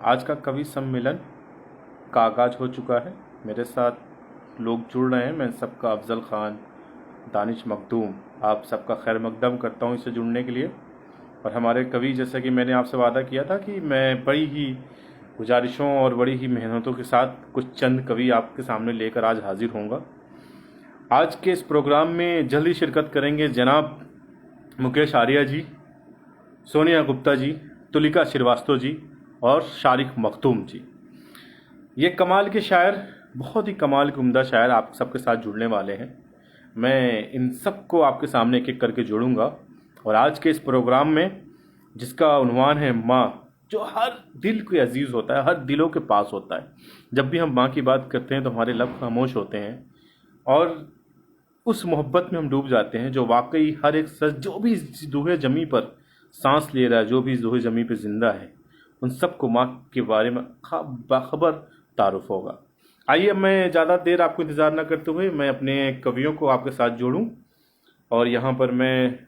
आज का कवि सम्मेलन का आगाज हो चुका है। मेरे साथ लोग जुड़ रहे हैं। मैं सबका अफजल ख़ान, दानिश मखदूम, आप सबका खैर मकदम करता हूँ इससे जुड़ने के लिए। और हमारे कवि, जैसा कि मैंने आपसे वादा किया था कि मैं बड़ी ही गुजारिशों और बड़ी ही मेहनतों के साथ कुछ चंद कवि आपके सामने लेकर आज हाजिर होऊंगा। आज के इस प्रोग्राम में जल्द ही शिरकत करेंगे जनाब मुकेश आर्या जी, सोनिया गुप्ता जी, तुलिका श्रीवास्तव जी और शारिक मखदूम जी। ये कमाल के शायर, बहुत ही कमाल के उम्दा शायर आप सबके साथ जुड़ने वाले हैं। मैं इन सबको आपके सामने एक एक करके जोड़ूंगा। और आज के इस प्रोग्राम में, जिसका उन्वान है माँ, जो हर दिल के अजीज़ होता है, हर दिलों के पास होता है। जब भी हम माँ की बात करते हैं तो हमारे लब खामोश होते हैं और उस मोहब्बत में हम डूब जाते हैं जो वाकई हर एक सच, जो भी दूहे जमी पर सांस ले रहा है, जो भी दूहे जमी पर जिंदा है, उन सबको माँ के बारे में बाखबर तारुफ होगा। आइए, अब मैं ज़्यादा देर आपको इंतज़ार न करते हुए मैं अपने कवियों को आपके साथ जोड़ूं। और यहाँ पर मैं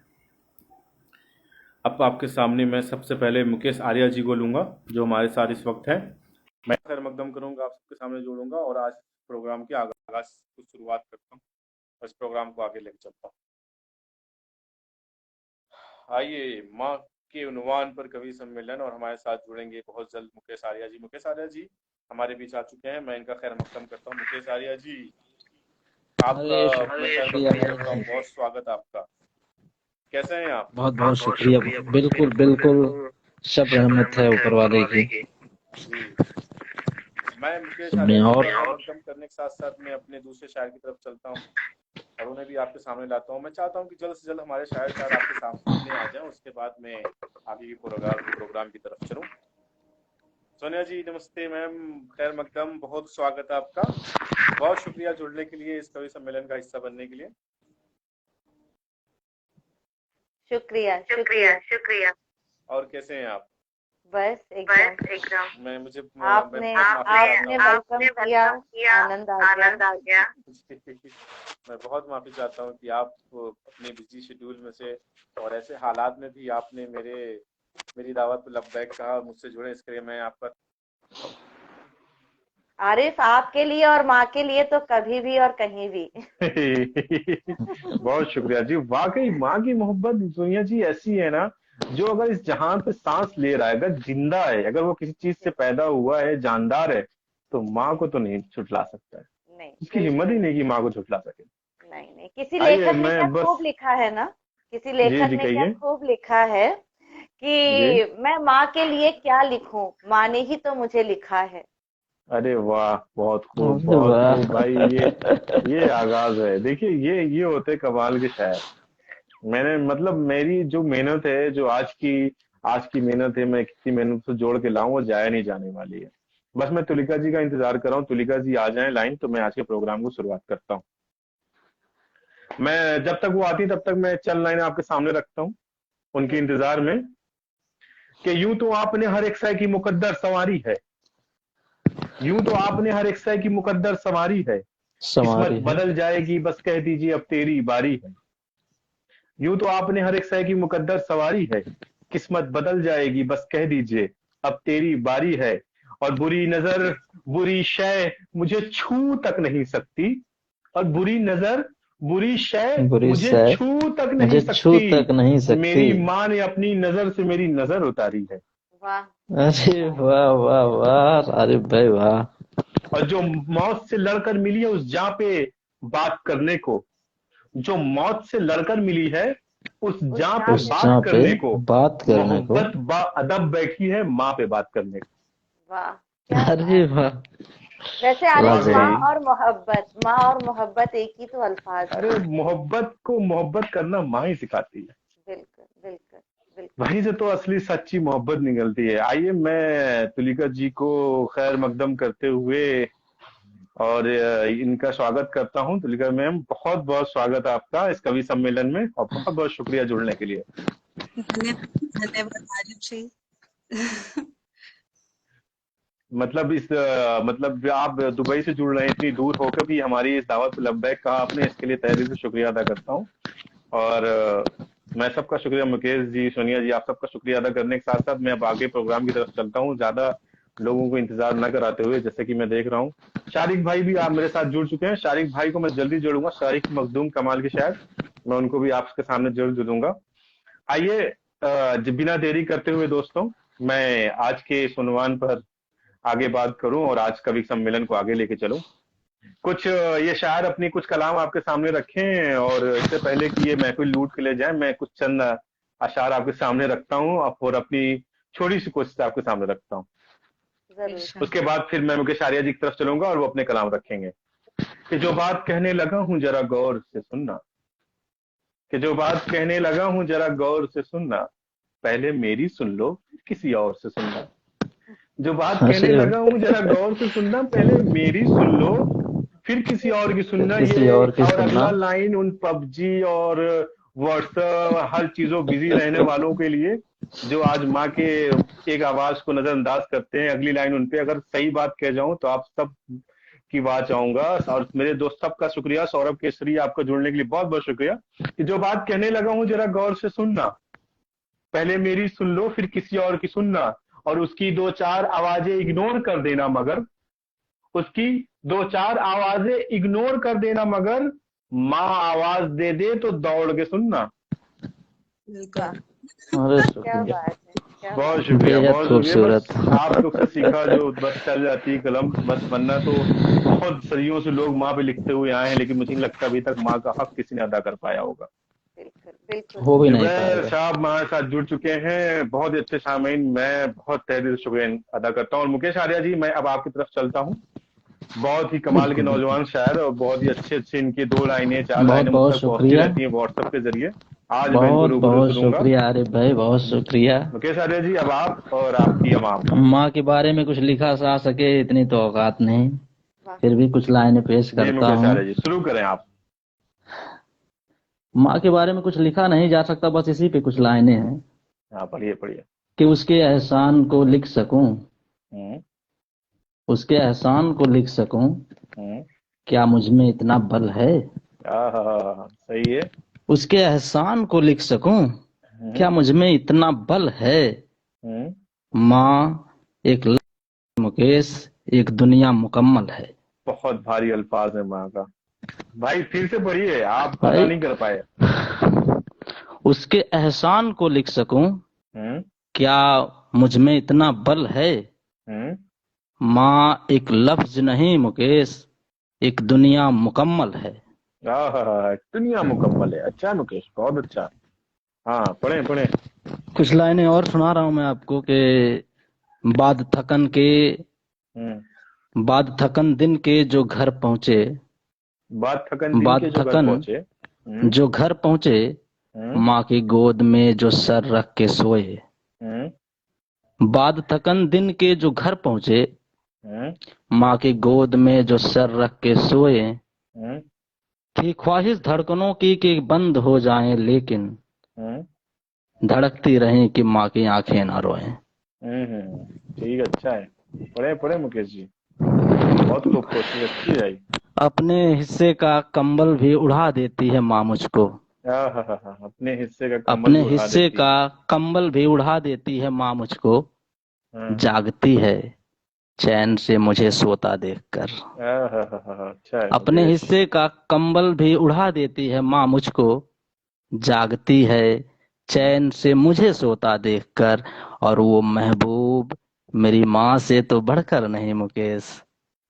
अब आपके सामने मैं सबसे पहले मुकेश आर्या जी को लूँगा, जो हमारे साथ इस वक्त हैं। मैं खैर मकदम करूँगा, आप सबके सामने जोड़ूंगा और आज प्रोग्राम की आगाज की शुरुआत करता हूँ और इस प्रोग्राम को आगे लेकर चलता हूँ। आइए, माँ के उन्वान पर कवि सम्मेलन, और हमारे साथ जुड़ेंगे बहुत जल्द मुकेश आर्या जी। मुकेश आर्या जी हमारे बीच आ चुके हैं। मैं इनका खैर मकदम करता हूँ। मुकेश आर्या जी, आपका अरे मैं खैर शुक्रिया मकदम भाई। करता हूँ। बहुत स्वागत आपका। कैसे हैं आप? बहुत बहुत शुक्रिया। बिल्कुल बिल्कुल, सब रहमत है ऊपर वाले की। जी, मैं मुकेश आर्या सुनिए जी और का खैर मकदम करने के साथ साथ मैं अपने दूसरे शायर की तरफ चलता हूँ और उन्हें भी आपके सामने लाता हूँ। मैं चाहता हूँ कि जल्द से जल्द हमारे शायर आपके सामने आ जाएं, उसके बाद मैं आगे की प्रोग्राम की तरफ चलूँ। सोनिया जी नमस्ते मैम, खैर मकदम, बहुत स्वागत है आपका। बहुत शुक्रिया जुड़ने के लिए, इस कवि सम्मेलन का हिस्सा बनने के लिए। शुक्रिया शुक्रिया। और कैसे हैं आप? बस एकदम। मैं मुझे मैं आपने बहुत माफी आपने चाहता वेलकम किया, आनंद आ गया। हूँ। मैं बहुत माफी चाहता हूँ कि आप अपने बिजी शेड्यूल में से और ऐसे हालात में भी आपने मेरी दावत पे लब्बैक कहा, मुझसे जुड़े, इसके लिए मैं आपका आरिफ, आपके लिए और माँ के लिए तो कभी भी और कहीं भी। बहुत शुक्रिया जी। वाकई माँ की मोहब्बत दुनिया जी ऐसी है ना, जो अगर इस जहान पे सांस ले रहा है, अगर जिंदा है, अगर वो किसी चीज से पैदा हुआ है, जानदार है, तो माँ को तो नहीं छुटला सकता है। नहीं, उसकी हिम्मत ही बिल्कुल नहीं कि माँ को छुटला सके। नहीं। नहीं, किसी आइए लेखक ने क्या मैं खूब बस, लिखा है ना, किसी जी लेखक जी ने क्या कहिए। खूब लिखा है जी, कि मैं माँ के लिए क्या लिखूं, माँ ने ही तो मुझे लिखा है। अरे वाह, अरे बहुत वाह। खूब भाई। ये आगाज है। देखिए, ये होते कमाल के शायर। मैंने मतलब मेरी जो मेहनत है, जो आज की मेहनत है, मैं कितनी मेहनत से जोड़ के लाऊं, वो जाया नहीं जाने वाली है। बस मैं तुलिका जी का इंतजार कर रहा हूँ। तुलिका जी आ जाएं लाइन, तो मैं आज के प्रोग्राम को शुरुआत करता हूँ। मैं जब तक वो आती तब तक मैं चंद लाइन आपके सामने रखता हूँ उनके बिल्कुल। इंतजार में। कि यूं तो आपने हर एक शय की मुकद्दर सवारी है, यूं तो आपने हर एक शय की मुकद्दर सवारी है, किस्मत सवारी है। बदल जाएगी बस कह दीजिए अब तेरी बारी है। यूं तो आपने हर एक शय की मुकद्दर सवारी है, किस्मत बदल जाएगी बस कह दीजिए अब तेरी बारी है। और बुरी नजर, बुरी शय मुझे छू तक नहीं सकती, और बुरी नजर, बुरी शय बुरी मुझे से छू तक नहीं मुझे छू सकती, तक नहीं सकती। मेरी माँ ने अपनी नजर से मेरी नजर उतारी है। वाह, अरे वाह। वाह वाह वाह, अरे भाई वाह। और जो मौत से लड़कर मिली है उस जहाँ पे बात करने को, जो मौत से लड़कर मिली है उस उस जहाँ पे जहाँ उस पे बात जहाँ बात पे करने को, बात करने को। मोहब्बत बा अदब बैठी है माँ पे बात करने को। वाह, क्या अरे बात। वाह, वैसे आरिफ, माँ वाकई, लाजवाब। और मोहब्बत, माँ और मोहब्बत एक ही तो अल्फाज अरे हैं। मोहब्बत को मोहब्बत करना माँ ही सिखाती है। बिल्कुल बिल्कुल बिल्कुल। वहीं से तो असली सच्ची मोहब्बत निकलती है। आइए मैं तुलिका जी को खैर मकदम करते हुए और इनका स्वागत करता हूँ। तुलिका मैम, बहुत बहुत स्वागत है आपका इस कवि सम्मेलन में, और बहुत बहुत शुक्रिया जुड़ने के लिए। धन्यवाद, धन्यवाद आरिफ जी। मतलब मतलब आप दुबई से जुड़ रहे हैं, इतनी दूर होकर भी हमारी इस दावत पे लब्बैक कहा आपने, इसके लिए तहे दिल से शुक्रिया अदा करता हूँ। और मैं सबका शुक्रिया, मुकेश जी, सोनिया जी, आप सबका शुक्रिया अदा करने के साथ साथ मैं अब आगे प्रोग्राम की तरफ चलता हूँ। ज्यादा लोगों को इंतजार न कराते हुए, जैसे कि मैं देख रहा हूँ शारिक भाई भी आप मेरे साथ जुड़ चुके हैं। शारिक भाई को मैं जल्दी जोड़ूंगा, शारिक मखदूम कमाल के शायर, मैं उनको भी आपके सामने जरूर जोड़ूंगा। आइए बिना देरी करते हुए दोस्तों, मैं आज के इस उन्वान पर आगे बात करूं और आज कवि सम्मेलन को आगे लेके चलूं। कुछ ये शायर अपनी कुछ कलाम आपके सामने रखें, और इससे पहले कि ये महफिल लूट के ले जाए, मैं कुछ चंद अशार आपके सामने रखता हूं और अपनी छोटी सी कोशिश आपके सामने रखता हूं। जरूर। उसके बाद फिर मैं मुकेश आर्या जी की तरफ चलूंगा और वो अपने कलाम रखेंगे। कि जो बात कहने लगा हूं जरा गौर से सुनना, कि जो बात कहने लगा हूं जरा गौर से सुनना, पहले मेरी सुन लो फिर किसी और से सुनना। जो बात कहने अरे लगा हूं जरा गौर से सुनना, पहले मेरी सुन लो फिर किसी और की सुनना। किसी ये और की और सुनना। अगला लाइन उन पबजी और व्हाट्सएप हर चीजों बिजी रहने वालों के लिए, जो आज माँ के एक आवाज को नजरअंदाज करते हैं। अगली लाइन उन पे, अगर सही बात कह जाऊं तो आप सब की बात चाहूंगा। और मेरे दोस्त सबका शुक्रिया, सौरभ केसरी आपका जुड़ने के लिए बहुत बहुत शुक्रिया। कि जो बात कहने लगा हूं जरा गौर से सुनना, पहले मेरी सुन लो फिर किसी और की सुनना। और उसकी दो चार आवाजें इग्नोर कर देना, मगर उसकी दो चार आवाजें इग्नोर कर देना, मगर माँ आवाज दे दे तो दौड़ के सुनना। बिल्कुल। अरे क्या शुक्रिया, बात है, क्या बहुत बात शुक्रिया, बेहद बहुत शुक्रिया। बस खूबसूरत। आप लोग से सीखा जो बस चल जाती है कलम, बस वरना तो बहुत सदियों से लोग माँ पे लिखते हुए आए हैं, लेकिन मुझे नहीं लगता अभी तक माँ का हक किसी ने अदा कर पाया होगा। है। बिल्कुल बिल्कुल। हो भी नहीं जुबैर पाएगा। साहब हमारे साथ जुड़ चुके हैं, बहुत ही अच्छे सामीन, मैं बहुत तहे दिल से शुक्रिया अदा करता हूँ। और मुकेश आर्या जी, मैं अब आपकी तरफ चलता हूँ। बहुत ही कमाल के बिल्कुल बिल्कुल। नौजवान शायर, और बहुत ही अच्छे अच्छे इनकी दो लाइनें चार बहुत लाइनें मुझ बहुत तक पहुंचती शुक्रिया, रहती हैं व्हाट्सएप के जरिए। आज मैं इनको बहुत रूबरू बहुत करूंगा। शुक्रिया आरिफ भाई, बहुत शुक्रिया। मुकेश आर्य जी, अब आप और आपकी अमाम। माँ के बारे में कुछ लिखा जा सके इतनी तो औकात नहीं, वाह। फिर भी कुछ लाइनें पेश जी करता मुकेश हूँ। आर्य जी, शुरू करें आप। माँ के बारे में कुछ लिखा नहीं जा सकता, बस इसी पे कुछ लाइनें हैं। हाँ, पढ़िए पढ़िए। कि उसके एहसान को लिख सकूं, हम्म उसके एहसान को लिख सकूं, हम्म क्या मुझ में इतना बल है। सही है। उसके एहसान को लिख सकूं, हम्म क्या मुझ में इतना बल है। हम्म माँ एक मुकेश, एक दुनिया मुकम्मल है। बहुत भारी अल्फाज है माँ का। भाई फिर से पढ़िए, आप अदा भाई, नहीं कर पाए। उसके एहसान को लिख सकूं, हम्म क्या मुझ में इतना बल है। हम्म माँ एक लफ्ज नहीं मुकेश, एक दुनिया मुकम्मल है। दुनिया मुकम्मल है। अच्छा मुकेश, बहुत अच्छा। हाँ, पढ़े पढ़े। कुछ लाइनें और सुना रहा हूं मैं आपको कि बाद थकन के, हम्म बाद थकन दिन के जो घर पहुंचे, बात थकन दिन के बाद जो घर थकन पहुंचे। जो घर पहुंचे, हम्म माँ की गोद में जो सर रख के सोए। हम्म बाद थकन दिन के जो घर पहुंचे, हम्म माँ की गोद में जो सर रख के सोए। हम्म थी ख्वाहिश धड़कनों की कि बंद हो जाएं, लेकिन धड़कती रहें कि माँ की आंखें ना रोएं। ठीक, अच्छा है। पढ़े पढ़े मुकेश जी, बहुत खूब, कोशिश अच्छी है। अपने हिस्से का कंबल भी उड़ा देती है माँ मुझको, अपने हिस्से का कंबल अपने भी उड़ा हिस्से देती का है। कंबल भी उड़ा देती है माँ मुझको, हाँ, जागती है चैन से मुझे सोता देखकर। अच्छा है अपने मुकेश। हिस्से का कंबल भी उड़ा देती है माँ मुझको, जागती है चैन से मुझे सोता देखकर। और वो महबूब मेरी माँ से तो बढ़कर नहीं मुकेश।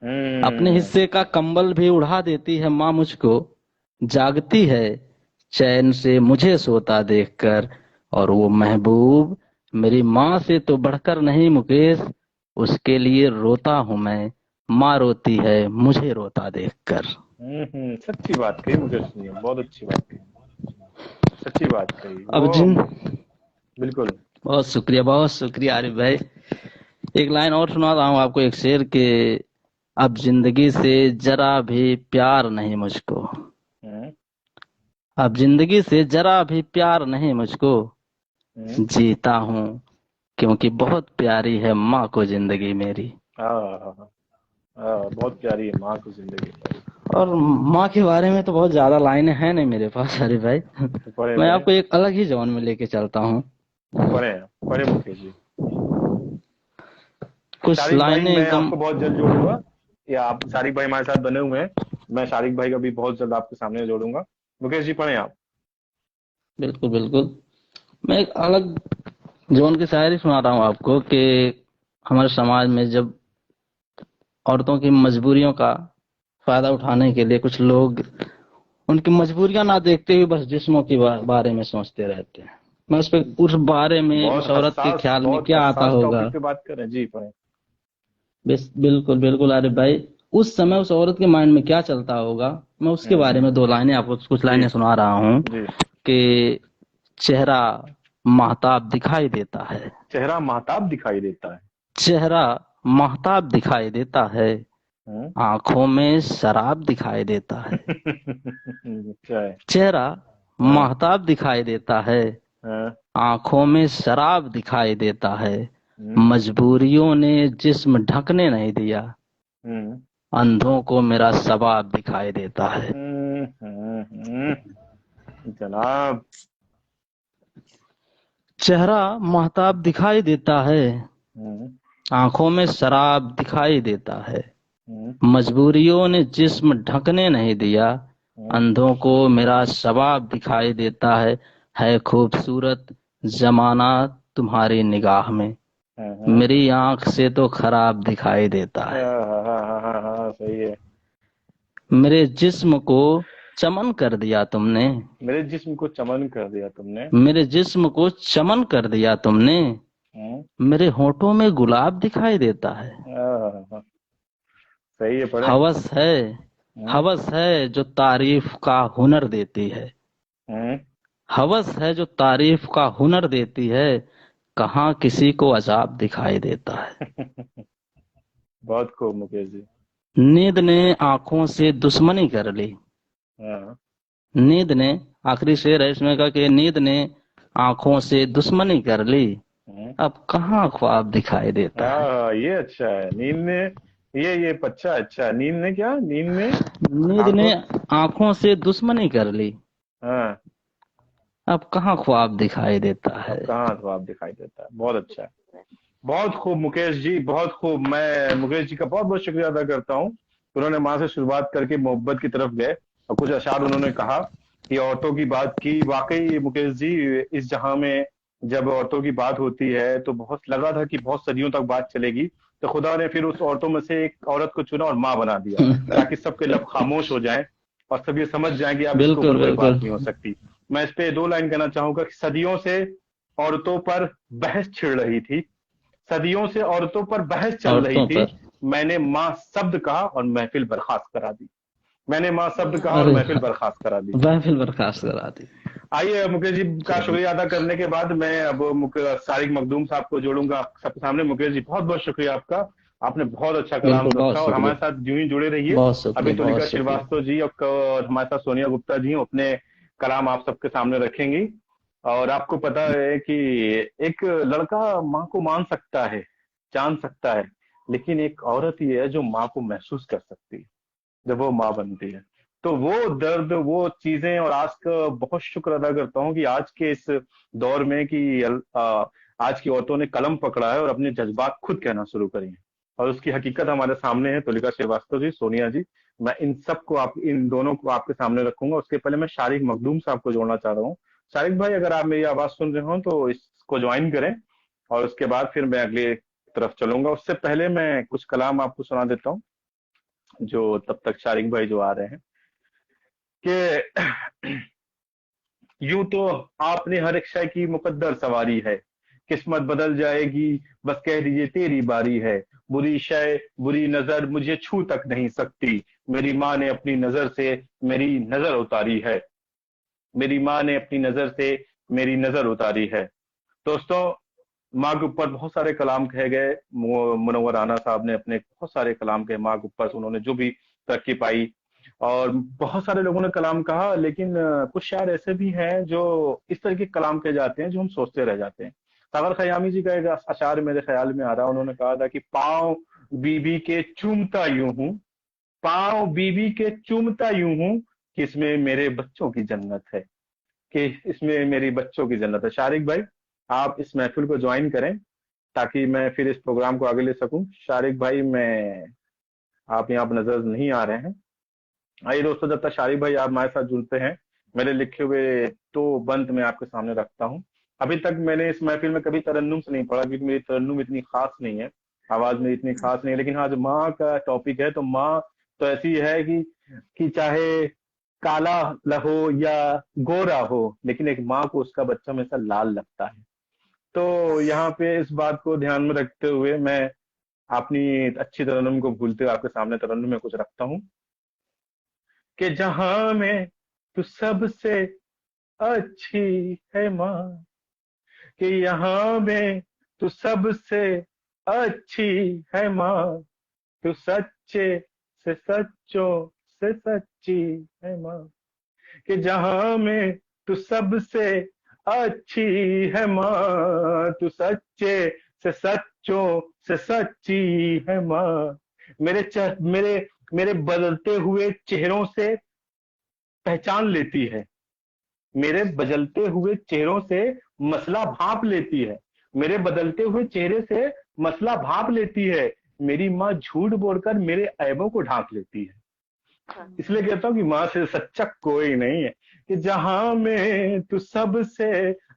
अपने हम्म हिस्से का कंबल भी उड़ा देती है माँ मुझको, जागती है चैन से मुझे सोता देखकर। और वो महबूब मेरी माँ से तो बढ़कर नहीं मुकेश, उसके लिए रोता हूँ मैं, माँ रोती है मुझे रोता देखकर। सच्ची बात कही मुकेश जी, बहुत अच्छी बात कही, सच्ची बात कही अब वो। जिन बिल्कुल। बहुत शुक्रिया आरिफ भाई। एक लाइन और सुना रहा हूँ आपको, एक शेर के। अब जिंदगी से जरा भी प्यार नहीं मुझको, हम्म अब जिंदगी से जरा भी प्यार नहीं मुझको, हम्म जीता हूँ क्योंकि बहुत प्यारी है माँ को जिंदगी मेरी। बहुत प्यारी है माँ को जिंदगी। और माँ के बारे में तो बहुत ज्यादा लाइनें हैं नहीं मेरे पास अरे भाई। पढ़े मैं पढ़े आपको एक अलग ही जोन में लेके चलता हूँ। पढ़े पढ़े मुकेश जी। कुछ शारिक भाई लाइनें मैं एकदम। आपको बहुत जल्द जोड़ूंगा, या आप शारिक भाई हमारे साथ बने हुए हैं, मैं शारिक भाई का भी बहुत जल्द आपके सामने जोड़ूंगा। मुकेश जी पढ़े आप। बिल्कुल बिल्कुल। मैं एक अलग जोन की शायरी सुना रहा हूँ आपको कि हमारे समाज में जब औरतों की मजबूरियों का फायदा उठाने के लिए कुछ लोग उनकी मजबूरियां ना देखते हुए बस जिस्मों के बारे में सोचते रहते हैं। मैं उस बारे में उस औरत के ख्याल में बहुत क्या आता हसास होगा। टॉपिक पे बात कर रहे हैं जी, पढ़े। बिल्कुल बिल्कुल अरे भाई, उस समय उस औरत के माइंड में क्या चलता होगा, मैं उसके बारे में दो लाइनें आपको कुछ जी लाइनें सुना रहा हूँ जी। कि चेहरा महताब दिखाई देता है, चेहरा महताब दिखाई देता है। चेहरा महताब दिखाई देता है, हम्म। आंखों में शराब दिखाई देता है। अच्छा है। चेहरा हाँ महताब दिखाई देता है, हाँ। आंखों में शराब दिखाई देता है, हम्म मजबूरियों ने जिस्म ढकने नहीं दिया, हम्म अंधों को मेरा सवाब दिखाई देता है। हम्म। जनाब। चेहरा महताब दिखाई देता है, हम्म आंखों में शराब दिखाई देता है, हम्म मजबूरियों ने जिस्म ढकने नहीं दिया, हम्म अंधों को मेरा सवाब दिखाई देता है खूबसूरत जमाना तुम्हारी निगाह में, हम्म। मेरी आंख से तो खराब दिखाई देता है। हाँ, सही है। मेरे जिस्म को चमन कर दिया तुमने, मेरे जिस्म को चमन कर दिया तुमने। मेरे जिस्म को चमन कर दिया तुमने, हम्म मेरे होठों में गुलाब दिखाई देता है। हाँ, सही है, पढ़े। हवस है, हम्म हवस है जो तारीफ का हुनर देती है, हम्म। हवस है जो तारीफ का हुनर देती है, कहाँ किसी को अजाब दिखाई देता है। बहुत खूब मुकेश जी। नींद ने आंखों से दुश्मनी कर ली, हाँ नींद ने, आखिरी शेर है इसमें का कि नींद ने आंखों से दुश्मनी कर ली, हम्म। अब कहाँ ख्वाब दिखाई देता है। ये अच्छा है, नींद ने, ये अच्छा अच्छा, नींद ने क्या, नींद ने नींद आंखों। ने आंखों से दुश्मनी कर ली, हाँ। अब कहाँ ख्वाब दिखाई देता अब है। कहाँ जवाब दिखाई देता है, बहुत अच्छा है। बहुत खूब मुकेश जी, बहुत खूब। मैं मुकेश जी का बहुत बहुत शुक्रिया अदा करता हूँ। उन्होंने माँ से शुरुआत करके मोहब्बत की तरफ गए, और कुछ अशार उन्होंने कहा कि औरतों की बात की। वाकई मुकेश जी, इस जहां में जब औरतों की बात होती है तो बहुत लगा था कि बहुत सदियों तक बात चलेगी, तो खुदा ने फिर उस औरतों में से एक औरत को चुना और माँ बना दिया, ताकि सबके लब खामोश हो जाएं और सब ये समझ जाएं कि अब इसके ऊपर बिल्कुल कोई बात बिल्कुल। नहीं हो सकती। मैं इस पे दो लाइन कहना चाहूंगा कि सदियों से औरतों पर बहस छिड़ रही थी, सदियों से औरतों पर बहस चल रही औरतों थी, पर। मैंने माँ शब्द कहा और महफिल बर्खास्त करा दी, मैंने माँ शब्द कहा और अरे महफिल बर्खास्त करा दी। महफिल बर्खास्त करा दी। आइए मुकेश जी का चलिए। शुक्रिया अदा करने के बाद मैं अब सारिक मखदूम साहब को जोड़ूंगा सबके सामने। मुकेश जी बहुत बहुत शुक्रिया आपका, आपने बहुत अच्छा कलाम बिल्कुल, बहुत रखा, और हमारे शुक्रिया, साथ यूं ही जुड़े रहिए। बहुत अभी शुक्रिया, बहुत तुलिका शुक्रिया। श्रीवास्तव जी और हमारे साथ सोनिया गुप्ता जी अपने कलाम आप सबके सामने रखेंगी। और आपको पता है कि एक लड़का माँ को मान सकता है, जान सकता है, लेकिन एक औरत ही है जो माँ को महसूस कर सकती है जब वो माँ बनती है। तो वो दर्द, वो चीजें, और आज का बहुत शुक्र अदा करता हूँ कि आज के इस दौर में कि आज की औरतों ने कलम पकड़ा है और अपने जज्बात खुद कहना शुरू करी है, और उसकी हकीकत हमारे सामने है। तुलिका श्रीवास्तव जी, सोनिया जी, मैं इन सबको, आप इन दोनों को आपके सामने रखूंगा। उसके पहले मैं शारिक मखदूम साहब को जोड़ना चाह रहा हूँ। शारिक भाई, अगर आप मेरी आवाज सुन रहे हो तो इसको ज्वाइन करें, और उसके बाद फिर मैं अगले तरफ चलूंगा। उससे पहले मैं कुछ कलाम आपको सुना देता हूँ, जो तब तक शारिक भाई जो आ रहे हैं कि यूं तो आपने हर एक शय की मुकद्दर सवारी है, किस्मत बदल जाएगी बस कह दीजिए तेरी बारी है, बुरी शय बुरी नजर मुझे छू तक नहीं सकती, मेरी माँ ने अपनी नजर से मेरी नजर उतारी है, मेरी माँ ने अपनी नजर से मेरी नजर उतारी है। दोस्तों, माँ के ऊपर बहुत सारे कलाम कहे गए। मुनव्वर राना साहब ने अपने बहुत सारे कलाम कहे माँ के ऊपर, उन्होंने जो भी तरक्की पाई, और बहुत सारे लोगों ने कलाम कहा, लेकिन कुछ शायर ऐसे भी हैं जो इस तरह के कलाम कहे जाते हैं जो हम सोचते रह जाते हैं। सागर खयामी जी का एक अशार मेरे ख्याल में आ रहा है, उन्होंने कहा था कि पाँव बीबी के चूमता यूं हूं, पाँव बीबी के चूमता यूं हूं कि इसमें मेरे बच्चों की जन्नत है, कि इसमें मेरी बच्चों की जन्नत है। शारिक भाई, आप इस महफिल को ज्वाइन करें, ताकि मैं फिर इस प्रोग्राम को आगे ले सकूं। शारिक भाई, मैं आप यहाँ पर नजर नहीं आ रहे हैं। आइए दोस्तों, जब तक शारिक भाई आप हमारे साथ जुड़ते हैं, मेरे लिखे हुए तो बंद मैं आपके सामने रखता हूँ। अभी तक मैंने इस महफिल में कभी तरन्नुम से नहीं पढ़ा, क्योंकि मेरी तरन्नुम इतनी खास नहीं है, आवाज मेरी इतनी खास नहीं है। लेकिन हाँ, जो माँ का टॉपिक है, तो माँ तो ऐसी है कि चाहे काला हो या गोरा हो, लेकिन एक माँ को उसका बच्चा हमेशा लाल लगता है। तो यहाँ पे इस बात को ध्यान में रखते हुए मैं अपनी अच्छी तरन्नुम को भूलते हुए आपके सामने तरन्नुम में कुछ रखता हूँ कि जहां में तू सबसे अच्छी है माँ, कि यहाँ में तू सबसे अच्छी है माँ, तू सच्चे से सच्चों से सच्ची है माँ, कि जहां में तू सबसे अच्छी है माँ, तू सच्चे से सच्चों से सच्ची है माँ। मेरे मेरे बदलते हुए चेहरों से पहचान लेती है, मेरे बदलते हुए चेहरों से मसला भाप लेती है, मेरे बदलते हुए चेहरे से मसला भाप लेती है। मेरी माँ झूठ बोलकर मेरे ऐबों को ढांक लेती है। इसलिए कहता हूँ कि माँ से सच्चा कोई नहीं है, कि जहां में तू सबसे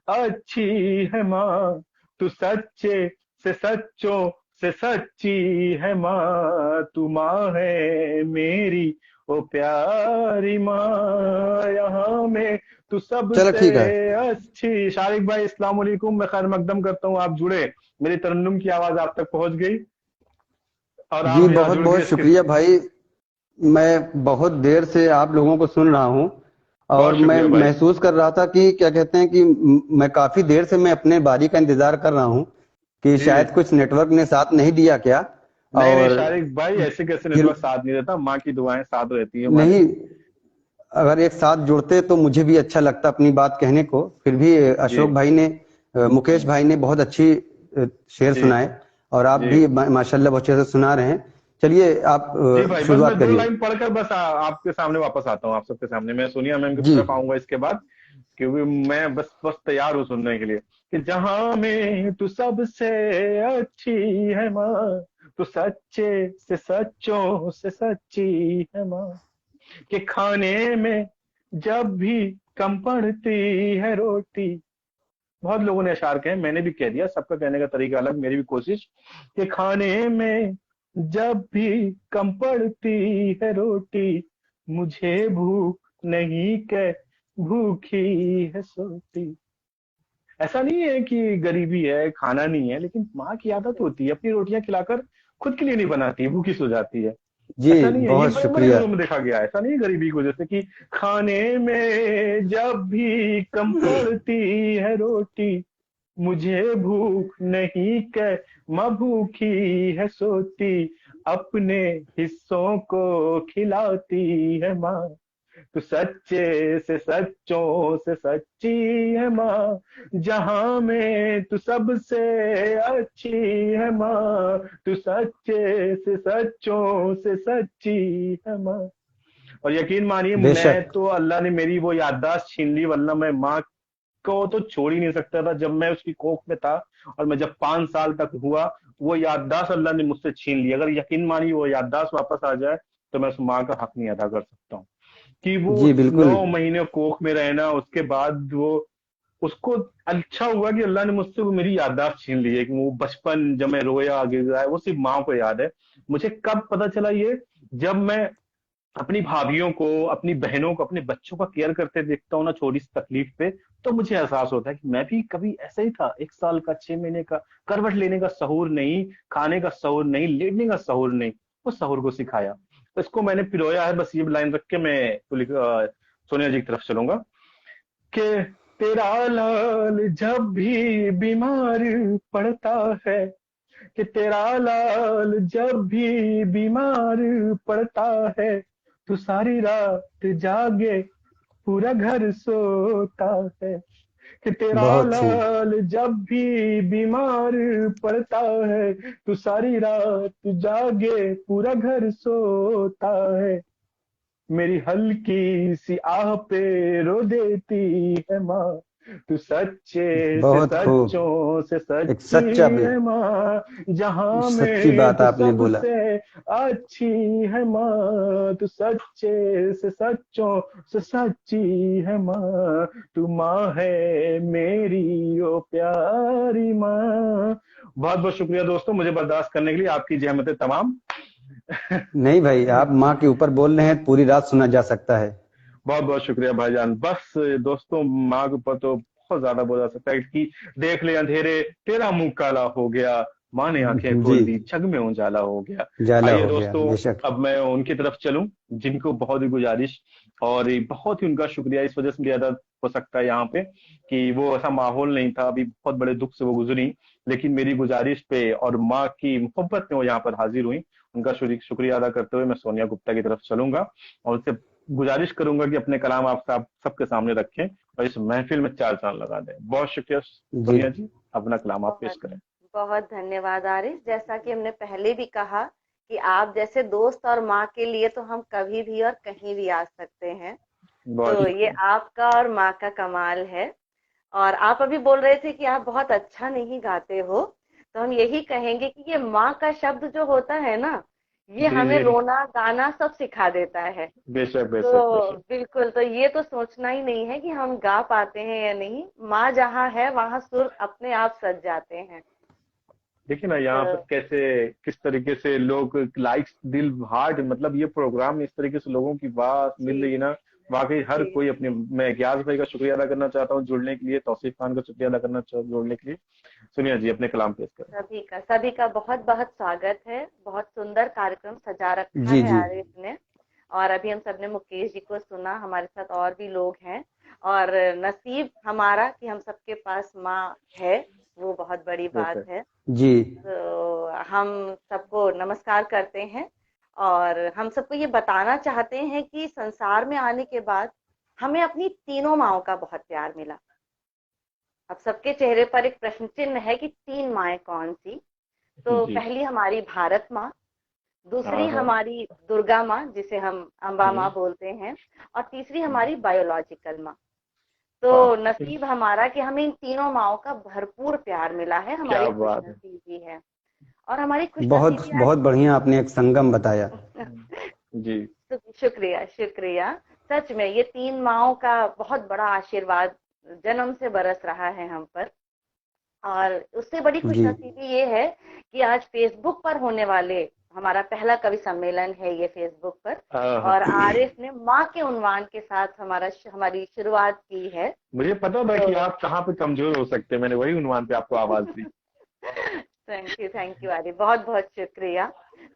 अच्छी है माँ, तू सच्चे से सच्चों से सच्ची है माँ, तू माँ है मेरी ओ प्यारी माँ, यहाँ में तू चलो सबसे ठीक है। अच्छी। शारिक भाई, अस्सलाम वालेकुम, मैं खैर मकदम करता हूँ, आप जुड़े, मेरी तरन्नुम की आवाज आप तक पहुंच गई और जी आप यहाँ बहुत जुड़ गए बहुत इसके। शुक्रिया भाई। मैं बहुत देर से आप लोगों को सुन रहा हूँ और बहुत मैं शुक्रिया भाई। महसूस कर रहा था कि क्या कहते हैं कि मैं काफी देर से मैं अपने बारी का इंतजार कर रहा हूँ कि जी, शायद कुछ नेटवर्क ने साथ नहीं दिया क्या। नहीं नहीं और शारिक भाई, ऐसे कैसे फिर नेटवर्क साथ नहीं देता, माँ की दुआएं साथ रहती है हमारे। नहीं, अगर एक साथ जुड़ते तो मुझे भी अच्छा लगता अपनी बात कहने को। फिर भी जी अशोक भाई ने मुकेश भाई ने बहुत अच्छी शेर जी सुनाए और आप जी भी माशाल्लाह बहुत अच्छे से सुना रहे हैं। चलिए आप जी भाई, बस मैं शुरुआत दो करिए। लाइन पढ़कर बस आपके सामने वापस आता हूँ, आप सबके सामने मैं सोनिया मैम की जी तरफ आऊंगा इसके बाद, क्योंकि मैं बस तैयार हूँ सुनने के लिए। कि जहां में तू सबसे अच्छी है माँ, तू सच्चे से सच्चों से सच्ची है माँ, कि खाने में जब भी कम पड़ती है रोटी। बहुत लोगों ने अशार कहे, मैंने भी कह दिया, सबका कहने का तरीका अलग, मेरी भी कोशिश, कि खाने में जब भी कम पड़ती है रोटी, मुझे भूख नहीं के भूखी है सोती। ऐसा नहीं है कि गरीबी है, खाना नहीं है, लेकिन माँ की आदत होती है अपनी रोटियां खिलाकर खुद के लिए नहीं बनाती है, भूखी सो जाती है। जी ऐसा नहीं है, ये बहुत बड़े बड़े शुक्रिया। घरों में देखा गया है, ऐसा नहीं है गरीबी की वजह से कि खाने में जब भी कम पड़ती है रोटी, मुझे भूख नहीं के माँ भूखी है सोती, अपने हिस्सों को खिलाती है माँ, तू सच्चे से सच्चों से सच्ची है माँ, जहां में तू सबसे अच्छी है माँ, तू सच्चे से सच्चों से सच्ची है माँ। और यकीन मानिए, मैं बेशक। तो अल्लाह ने मेरी वो याददाश्त छीन ली, वरना मैं माँ को तो छोड़ ही नहीं सकता था। जब मैं उसकी कोख में था और मैं जब 5 साल तक हुआ, वो याददाश्त अल्लाह ने मुझसे छीन ली। अगर यकीन मानिए वो याददाश्त वापस आ जाए, तो मैं उस माँ का हक नहीं अदा कर सकता हूँ। कि वो जी बिल्कुल। 9 महीने कोख में रहना, उसके बाद वो, उसको अच्छा हुआ कि अल्लाह ने मुझसे वो मेरी याददाश्त छीन ली है, कि वो बचपन जब मैं रोया गिरा है, वो सिर्फ माँ को याद है। मुझे कब पता चला ये, जब मैं अपनी भाभीियों को, अपनी बहनों को, अपने बच्चों का केयर करते देखता हूँ ना छोटी सी तकलीफ पे, तो मुझे एहसास होता है कि मैं भी कभी ऐसा ही था, 1 साल का, 6 महीने का, करवट लेने का सहूर नहीं, खाने का सहूर नहीं, लेटने का सहूर नहीं, उस सहूर को सिखाया। तो इसको मैंने पिरोया है, बस ये लाइन रख के मैं सोनिया जी की तरफ चलूंगा कि तेरा लाल जब भी बीमार पड़ता है, कि तेरा लाल जब भी बीमार पड़ता है, तू सारी रात जागे पूरा घर सोता है, कि तेरा बहुत खूब। लाल जब भी बीमार पड़ता है, तू सारी रात जागे पूरा घर सोता है, मेरी हल्की सी आह पे रो देती है माँ, तू सच्चे से बहुत खूब। सच्चों से एक सच्ची सच्चा है माँ, जहां सच्ची में बात तू आपने बोला। सबसे अच्छी है माँ, तू सच्चे से सच्चों से सच्ची है माँ, तू माँ है मेरी ओ प्यारी माँ। बहुत बहुत शुक्रिया दोस्तों मुझे बर्दाश्त करने के लिए, आपकी जहमतें तमाम। नहीं भाई, आप माँ के ऊपर बोल रहे हैं, पूरी रात सुना जा सकता है। बहुत बहुत शुक्रिया भाईजान। बस दोस्तों माँ के ऊपर तो बहुत ज्यादा बोला जा सकता है कि देख ले अंधेरे तेरा मुंह काला हो गया, माँ ने आंखें जी, खोल दी जग में उजाला हो गया। जाला आइए हो गया दोस्तों बेशक। अब मैं उनकी तरफ चलूं जिनको बहुत ही गुजारिश और बहुत ही उनका शुक्रिया इस वजह से भी अदा हो सकता है यहाँ पे कि वो ऐसा माहौल नहीं था, अभी बहुत बड़े दुख से वो गुजरी, लेकिन मेरी गुजारिश पे और माँ की मोहब्बत में वो यहाँ पर हाजिर हुई। उनका शुक्रिया अदा करते हुए मैं सोनिया गुप्ता की तरफ चलूंगा और उनसे गुजारिश करूंगा कि अपने कलाम आप सबके सामने रखें और इस महफिल में चार चांद लगा दें। बहुत शुक्रिया जी, सोनिया जी, अपना कलाम आप पेश बहुत करें। बहुत धन्यवाद आरिफ। जैसा कि हमने पहले भी कहा कि आप जैसे दोस्त और माँ के लिए तो हम कभी भी और कहीं भी आ सकते हैं। बहुत तो ये शुक्रिया। आपका और माँ का कमाल है। और आप अभी बोल रहे थे कि आप बहुत अच्छा नहीं गाते हो, तो हम यही कहेंगे कि ये माँ का शब्द जो होता है ना, ये जी हमें जी, रोना गाना सब सिखा देता है। बेशक बेशक तो बेशक। बिल्कुल, तो ये तो सोचना ही नहीं है कि हम गा पाते हैं या नहीं। माँ जहाँ है वहाँ सुर अपने आप सज जाते हैं। देखिए ना यहाँ पर तो कैसे किस तरीके से लोग लाइक्स दिल हार्ट, मतलब ये प्रोग्राम इस तरीके से लोगों की बात मिल जी रही है ना, वाकई हर जी कोई अपने, मैं ग्यास भाई का शुक्रिया अदा करना चाहता हूँ जुड़ने के लिए, तौसीफ खान का शुक्रिया अदा करना जुड़ने के लिए। सुनिया जी अपने कलाम पेश करें। सभी का बहुत बहुत स्वागत है। बहुत सुंदर कार्यक्रम सजा रखा जी, है जी, आरिफ ने। और अभी हम सबने मुकेश जी को सुना, हमारे साथ और भी लोग हैं। और नसीब हमारा कि हम सबके पास माँ है, वो बहुत बड़ी बात बेशक। है। जी, तो हम सबको नमस्कार करते हैं और हम सबको ये बताना चाहते हैं कि संसार में आने के बाद हमें अपनी तीनों माँओं का बहुत प्यार मिला। अब सबके चेहरे पर एक प्रश्न चिन्ह है कि तीन माएँ कौन सी। तो जी। पहली हमारी भारत माँ, दूसरी हाँ हाँ। हमारी दुर्गा माँ जिसे हम अम्बा हम्म। माँ बोलते हैं, और तीसरी हम्म। हमारी बायोलॉजिकल माँ। तो वाह। नसीब हमारा कि हमें इन तीनों माँओं का भरपूर प्यार मिला है, हमारी क्या बात है। खुशनसीबी है। और हमारी बहुत खुशनसीबी बहुत बढ़िया आपने एक संगम बताया। जी। शुक्रिया शुक्रिया। सच में ये तीन माँओं का बहुत बड़ा आशीर्वाद जन्म से बरस रहा है हम पर। और उससे बड़ी जी, खुशनसीबी ये है कि आज फेसबुक पर होने वाले हमारा पहला कवि सम्मेलन है ये फेसबुक पर। हाँ और हाँ। आरिफ ने माँ के उन्वान के साथ हमारी शुरुआत की है। मुझे पता था कि तो आप कहाँ पे कमजोर हो सकते हैं, मैंने वही उन्वान पे आपको आवाज दी। थैंक यू आरिफ, बहुत बहुत शुक्रिया।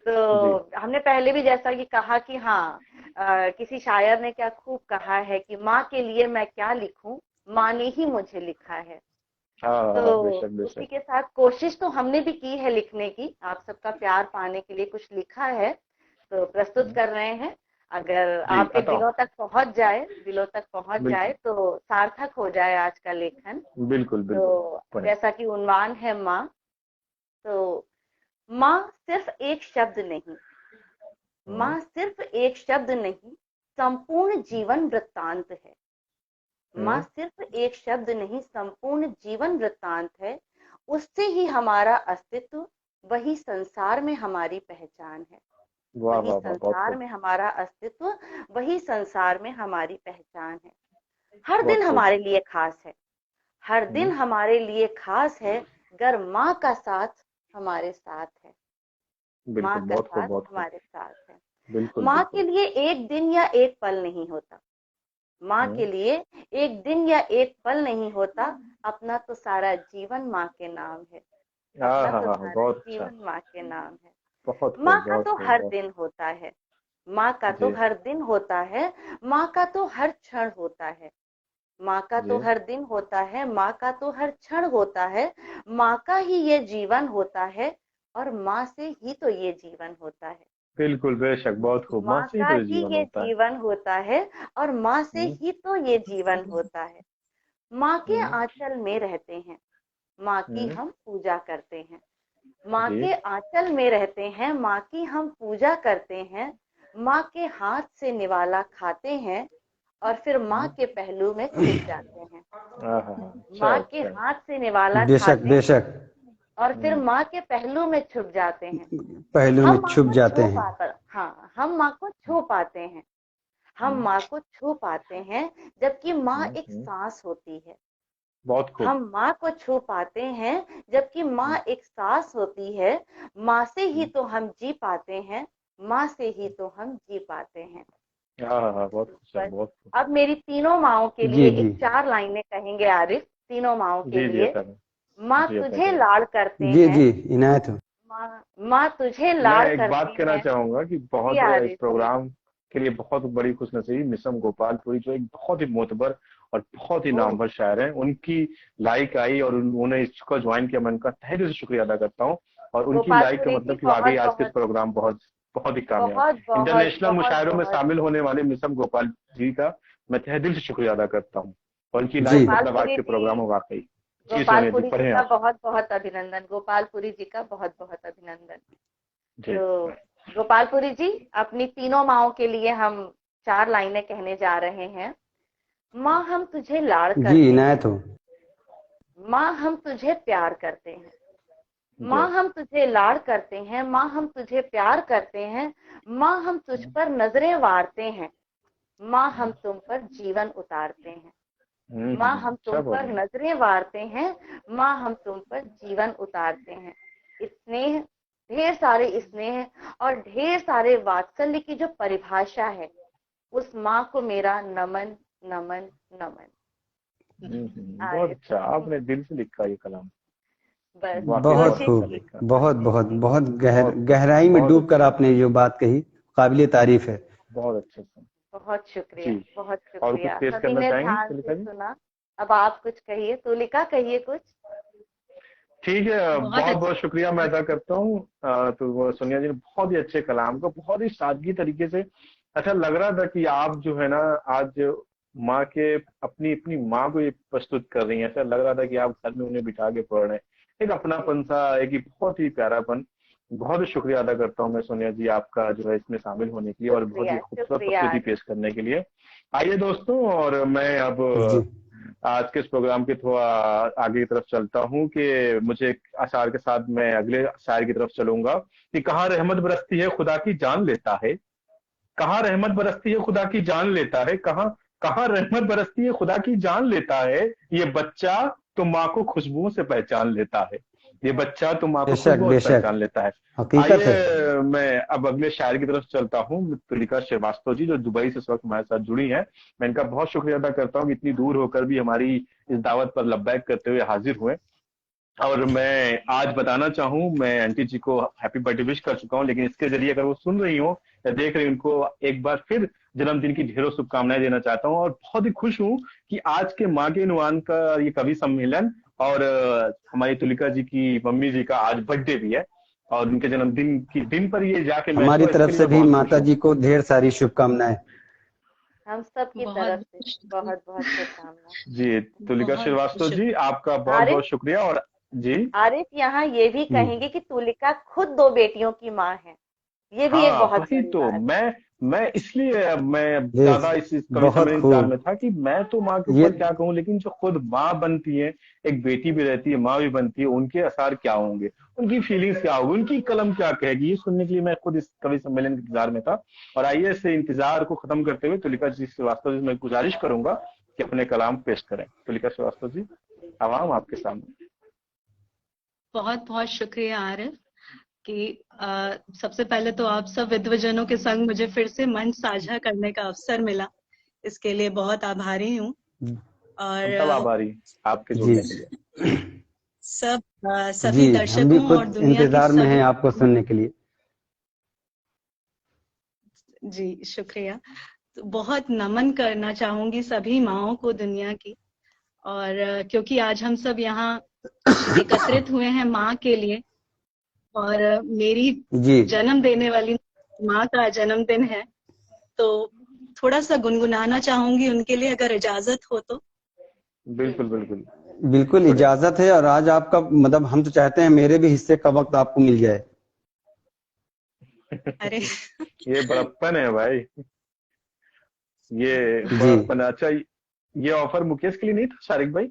तो जी। हमने पहले भी जैसा कि कहा कि हाँ, किसी शायर ने क्या खूब कहा है कि माँ के लिए मैं क्या लिखूं, माँ ने ही मुझे लिखा है। हाँ हाँ हाँ, तो बेशक उसी बेशक। के साथ कोशिश तो हमने भी की है लिखने की, आप सबका प्यार पाने के लिए कुछ लिखा है, तो प्रस्तुत कर रहे हैं। अगर जी आपके अता। दिलों तक पहुंच जाए बिल्कुल तो सार्थक हो जाए आज का लेखन। बिल्कुल बिल्कुल। तो पढ़े। जैसा कि उन्वान है माँ, तो माँ सिर्फ एक शब्द नहीं, हम्म। माँ सिर्फ एक शब्द नहीं, संपूर्ण जीवन वृत्तांत है। माँ हम्म। सिर्फ एक शब्द नहीं, संपूर्ण जीवन वृत्तांत है। उससे ही हमारा अस्तित्व, वही संसार में हमारी पहचान है। वाह वही वाह वाह, बहुत संसार खूब। में हमारा अस्तित्व, वही संसार में हमारी पहचान है। हर दिन बहुत खूब। हमारे लिए खास है, हर दिन हम्म। हमारे लिए खास है, गर माँ का साथ हमारे साथ है। माँ बिल्कुल का बहुत खूब साथ बहुत खूब। हमारे साथ है। बिल्कुल माँ के बिल्कुल। लिए एक दिन या एक पल नहीं होता, माँ हम्म। के लिए एक दिन या एक पल नहीं होता। अपना तो सारा जीवन माँ के नाम है, हाँ अपना हाँ तो हाँ, सारा बहुत अच्छा। जीवन माँ के नाम है। बहुत माँ खूब का बहुत तो खूब हर बहुत। दिन होता है, माँ का तो जी हर दिन होता है, माँ का तो हर क्षण होता है। माँ का तो जी। हर दिन होता है, माँ का तो हर क्षण होता है। माँ का ही ये जीवन होता है, और माँ से ही तो ये जीवन होता है। बिल्कुल बेशक, बहुत खूब, माँ माँ से ही का तो ये ही जीवन ये होता है। जीवन होता है, और माँ से हम्म। ही तो ये जीवन होता है। माँ के हम्म। आंचल में रहते हैं, माँ की हम्म। हम पूजा करते हैं। माँ जी। के आंचल में रहते हैं, माँ की हम पूजा करते हैं। माँ के हाथ से निवाला खाते हैं, और फिर माँ के पहलू में छुप जाते हैं। अच्छा माँ के अच्छा। हाथ से निवाला बेशक खाते हैं बेशक और फिर माँ के पहलू में छुप जाते हैं। पहलू हम में माँ छुप को जाते छू हैं। पाते, हाँ, हम माँ को छू पाते हैं। हम माँ को छू पाते हैं जबकि माँ एक सांस होती है। बहुत खूब। हम माँ को छू पाते हैं जबकि माँ एक सांस होती है। माँ से ही तो हम जी पाते हैं, माँ से ही तो हम जी पाते हैं। हाँ, बहुत खूब, बस बहुत खूब। अब मेरी तीनों माँओं के जी लिए जी एक 4 लाइनें कहेंगे आरिफ, तीनों माँओं के जी जी लिए। ऐसा माँ जी ऐसा तुझे करें। लाड़ करते जी हैं, जी इनायत हो। माँ तुझे मैं लाड़ एक बात करते कहना हैं। चाहूंगा कि जी बहुत इस आरिफ जी। प्रोग्राम के लिए बहुत बड़ी खुशनसीबी मिसम गोपालपुरी, जो एक बहुत ही मोतबर और बहुत ही ओ, नामवर शायर हैं, उनकी लाइक आई और उन्होंने इसको ज्वाइन किया। मैं उनका तहे दिल से शुक्रिया अदा करता हूँ। और उनकी लाइक का गोपालपुरी जी मतलब कि वाकई बहुत आज के बहुत प्रोग्राम बहुत बहुत ही कामयाब। बहुत बहुत इंटरनेशनल बहुत मुशायरों में बहुत शामिल होने वाले मिसम गोपाल जी का मैं तहे दिल से शुक्रिया अदा करता हूँ। और उनकी जी लाइक मतलब आज गोपालपुरी के जी, प्रोग्राम में वाकई। जी सोनिया जी गोपालपुरी जी पढ़े का आप। बहुत बहुत अभिनंदन, गोपालपुरी जी का बहुत बहुत अभिनंदन। जी तो गोपालपुरी जी, अपनी तीनों माँओं के लिए हम 4 लाइनें कहने जा रहे हैं। माँ हम तुझे लाड़ जी करते हैं, इनायत हो। माँ हम तुझे प्यार करते हैं। जी माँ हम तुझे लाड़ करते हैं, माँ हम तुझे प्यार करते हैं। माँ हम तुझ पर नजरें वारते हैं, माँ हम तुम पर जीवन उतारते हैं। माँ हम अच्छा तुम बोल पर रहे हैं। नजरें वारते हैं, माँ हम तुम पर जीवन उतारते हैं। स्नेह, ढेर सारे स्नेह और ढेर सारे वात्सल्य की जो परिभाषा है, उस माँ को मेरा नमन नमन नमन। बहुत आरिफ, अच्छा, आपने दिल से लिखा ये कलाम। बस वाकई तो बहुत बहुत जी, अच्छा खूब, लिखा। बहुत बहुत बहुत बहुत गहराई में बहुत डूब कर अच्छा, आपने जो बात कही, काबिले तारीफ है। बहुत अच्छा सा। बहुत शुक्रिया, जी, बहुत और कुछ शुक्रिया, पेश सभी करना ने चाहेंगे ध्यान से तुलिका जी? सुना। अब आप कुछ कहिए, तुलिका कहिए कुछ। ठीक है, बहुत बहुत बहुत अच्छा। शुक्रिया मैं अदा करता हूँ। तो वो सोनिया जी ने बहुत ही अच्छे कलाम को बहुत ही सादगी तरीके से, अच्छा लग रहा था कि आप जो है ना आज माँ के अपनी अपनी माँ को ये प्रस्तुत कर रही हैं। ऐसा लग रहा था कि आप घर में उन्हें बिठा के पढ़ रहे हैं। एक अपनापन सा, एक ही बहुत ही प्यारापन। बहुत ही शुक्रिया अदा करता हूँ मैं सोनिया जी आपका जो है इसमें शामिल होने के लिए और बहुत ही शुक्रिया खूबसूरत शुक्रिया प्रस्तुति पेश करने के लिए। आइए दोस्तों, और मैं अब जी आज के इस प्रोग्राम के थोड़ा आगे की तरफ चलता हूँ कि मुझे एक अशार के साथ मैं अगले शायर की तरफ चलूंगा कि कहाँ रहमत बरसती है खुदा की जान लेता है, कहाँ रहमत बरसती है खुदा की जान लेता है, कहाँ कहाँ रहमत बरसती है खुदा की जान लेता है, ये बच्चा तो माँ को खुशबुओं से पहचान लेता है, ये बच्चा तो माँ को बेशक खुशबुओं से बेशक पहचान लेता है। हकीकत है। आइए मैं अब अगले शायर की तरफ चलता हूँ, तुलिका श्रीवास्तव जी जो दुबई से इस वक्त हमारे साथ जुड़ी हैं। मैं इनका बहुत शुक्रिया अदा करता हूँ कि इतनी दूर होकर भी हमारी इस दावत पर लब्बैक करते हुए हाजिर हुए। और मैं आज बताना चाहूँ, मैं आंटी जी को हैप्पी बर्थडे विश कर चुका हूँ, लेकिन इसके जरिए अगर वो सुन रही हो या देख रही, उनको एक बार फिर जन्मदिन की ढेरों शुभकामनाएं देना चाहता हूँ। और बहुत ही खुश हूँ कि आज के माँ के नुमान का ये कवि सम्मेलन और हमारी तुलिका जी की मम्मी जी का आज बर्थडे भी है, और उनके जन्मदिन की दिन पर ये जाके मैच हमारी हुआ, तरफ इसके लिए से मैं भी बहुत खुश माता हूँ। जी को ढेर सारी शुभकामनाएं। हम सब की बहुत तरफ से बहुत शुक्रिया। बहुत बहुत शुभकामनाएं। जी तुलिका बहुत बहुत श्रीवास्तव जी शुक्रिया। आपका बहुत आरिफ, बहुत शुक्रिया। और जी आरिफ यहाँ ये भी कहेंगे कि तुलिका खुद 2 बेटियों की माँ है, ये भी एक हाँ बहुत वही बड़ी तो बात। मैं इसलिए मैं ये ज्यादा इस कवि बहुत सम्मेलन इंतजार में खूब। था कि मैं तो माँ के ये ऊपर क्या कहूँ, लेकिन जो खुद माँ बनती है, एक बेटी भी रहती है, माँ भी बनती है, उनके असर क्या होंगे, उनकी फीलिंग्स क्या होगी, उनकी कलम क्या कहेगी, ये सुनने के लिए मैं खुद इस कवि सम्मेलन के इंतजार में था। और आइए इस इंतजार को खत्म करते हुए तुलिका जी श्रीवास्तव जी मैं गुजारिश करूंगा कि अपने कलाम पेश करें। तुलिका श्रीवास्तव जी, आवाम आपके सामने। बहुत बहुत शुक्रिया आरिफ कि सबसे पहले तो आप सब विद्वजनों के संग मुझे फिर से मंच साझा करने का अवसर मिला, इसके लिए बहुत आभारी हूँ। हम सब और आभारी आपके जी जुड़ने के लिए। जी सभी हम भी दर्शकों और खुद दुनिया की इंतजार में हैं सभी, आपको सुनने के लिए। जी शुक्रिया। तो बहुत नमन करना चाहूंगी सभी माँओं को दुनिया की, और क्योंकि आज हम सब यहाँ एकत्रित हुए हैं माँ के लिए, और मेरी जी जन्म देने वाली माँ का जन्मदिन है, तो थोड़ा सा गुनगुनाना चाहूंगी उनके लिए, अगर इजाजत हो तो। बिल्कुल बिल्कुल। बिल्कुल छोड़े इजाजत है। और आज आपका मतलब हम तो चाहते हैं मेरे भी हिस्से का वक्त आपको मिल जाए। अरे ये बड़प्पन है भाई। ये जी बना। अच्छा, ये ऑफर मुकेश के लिए नहीं था शारिक भाई?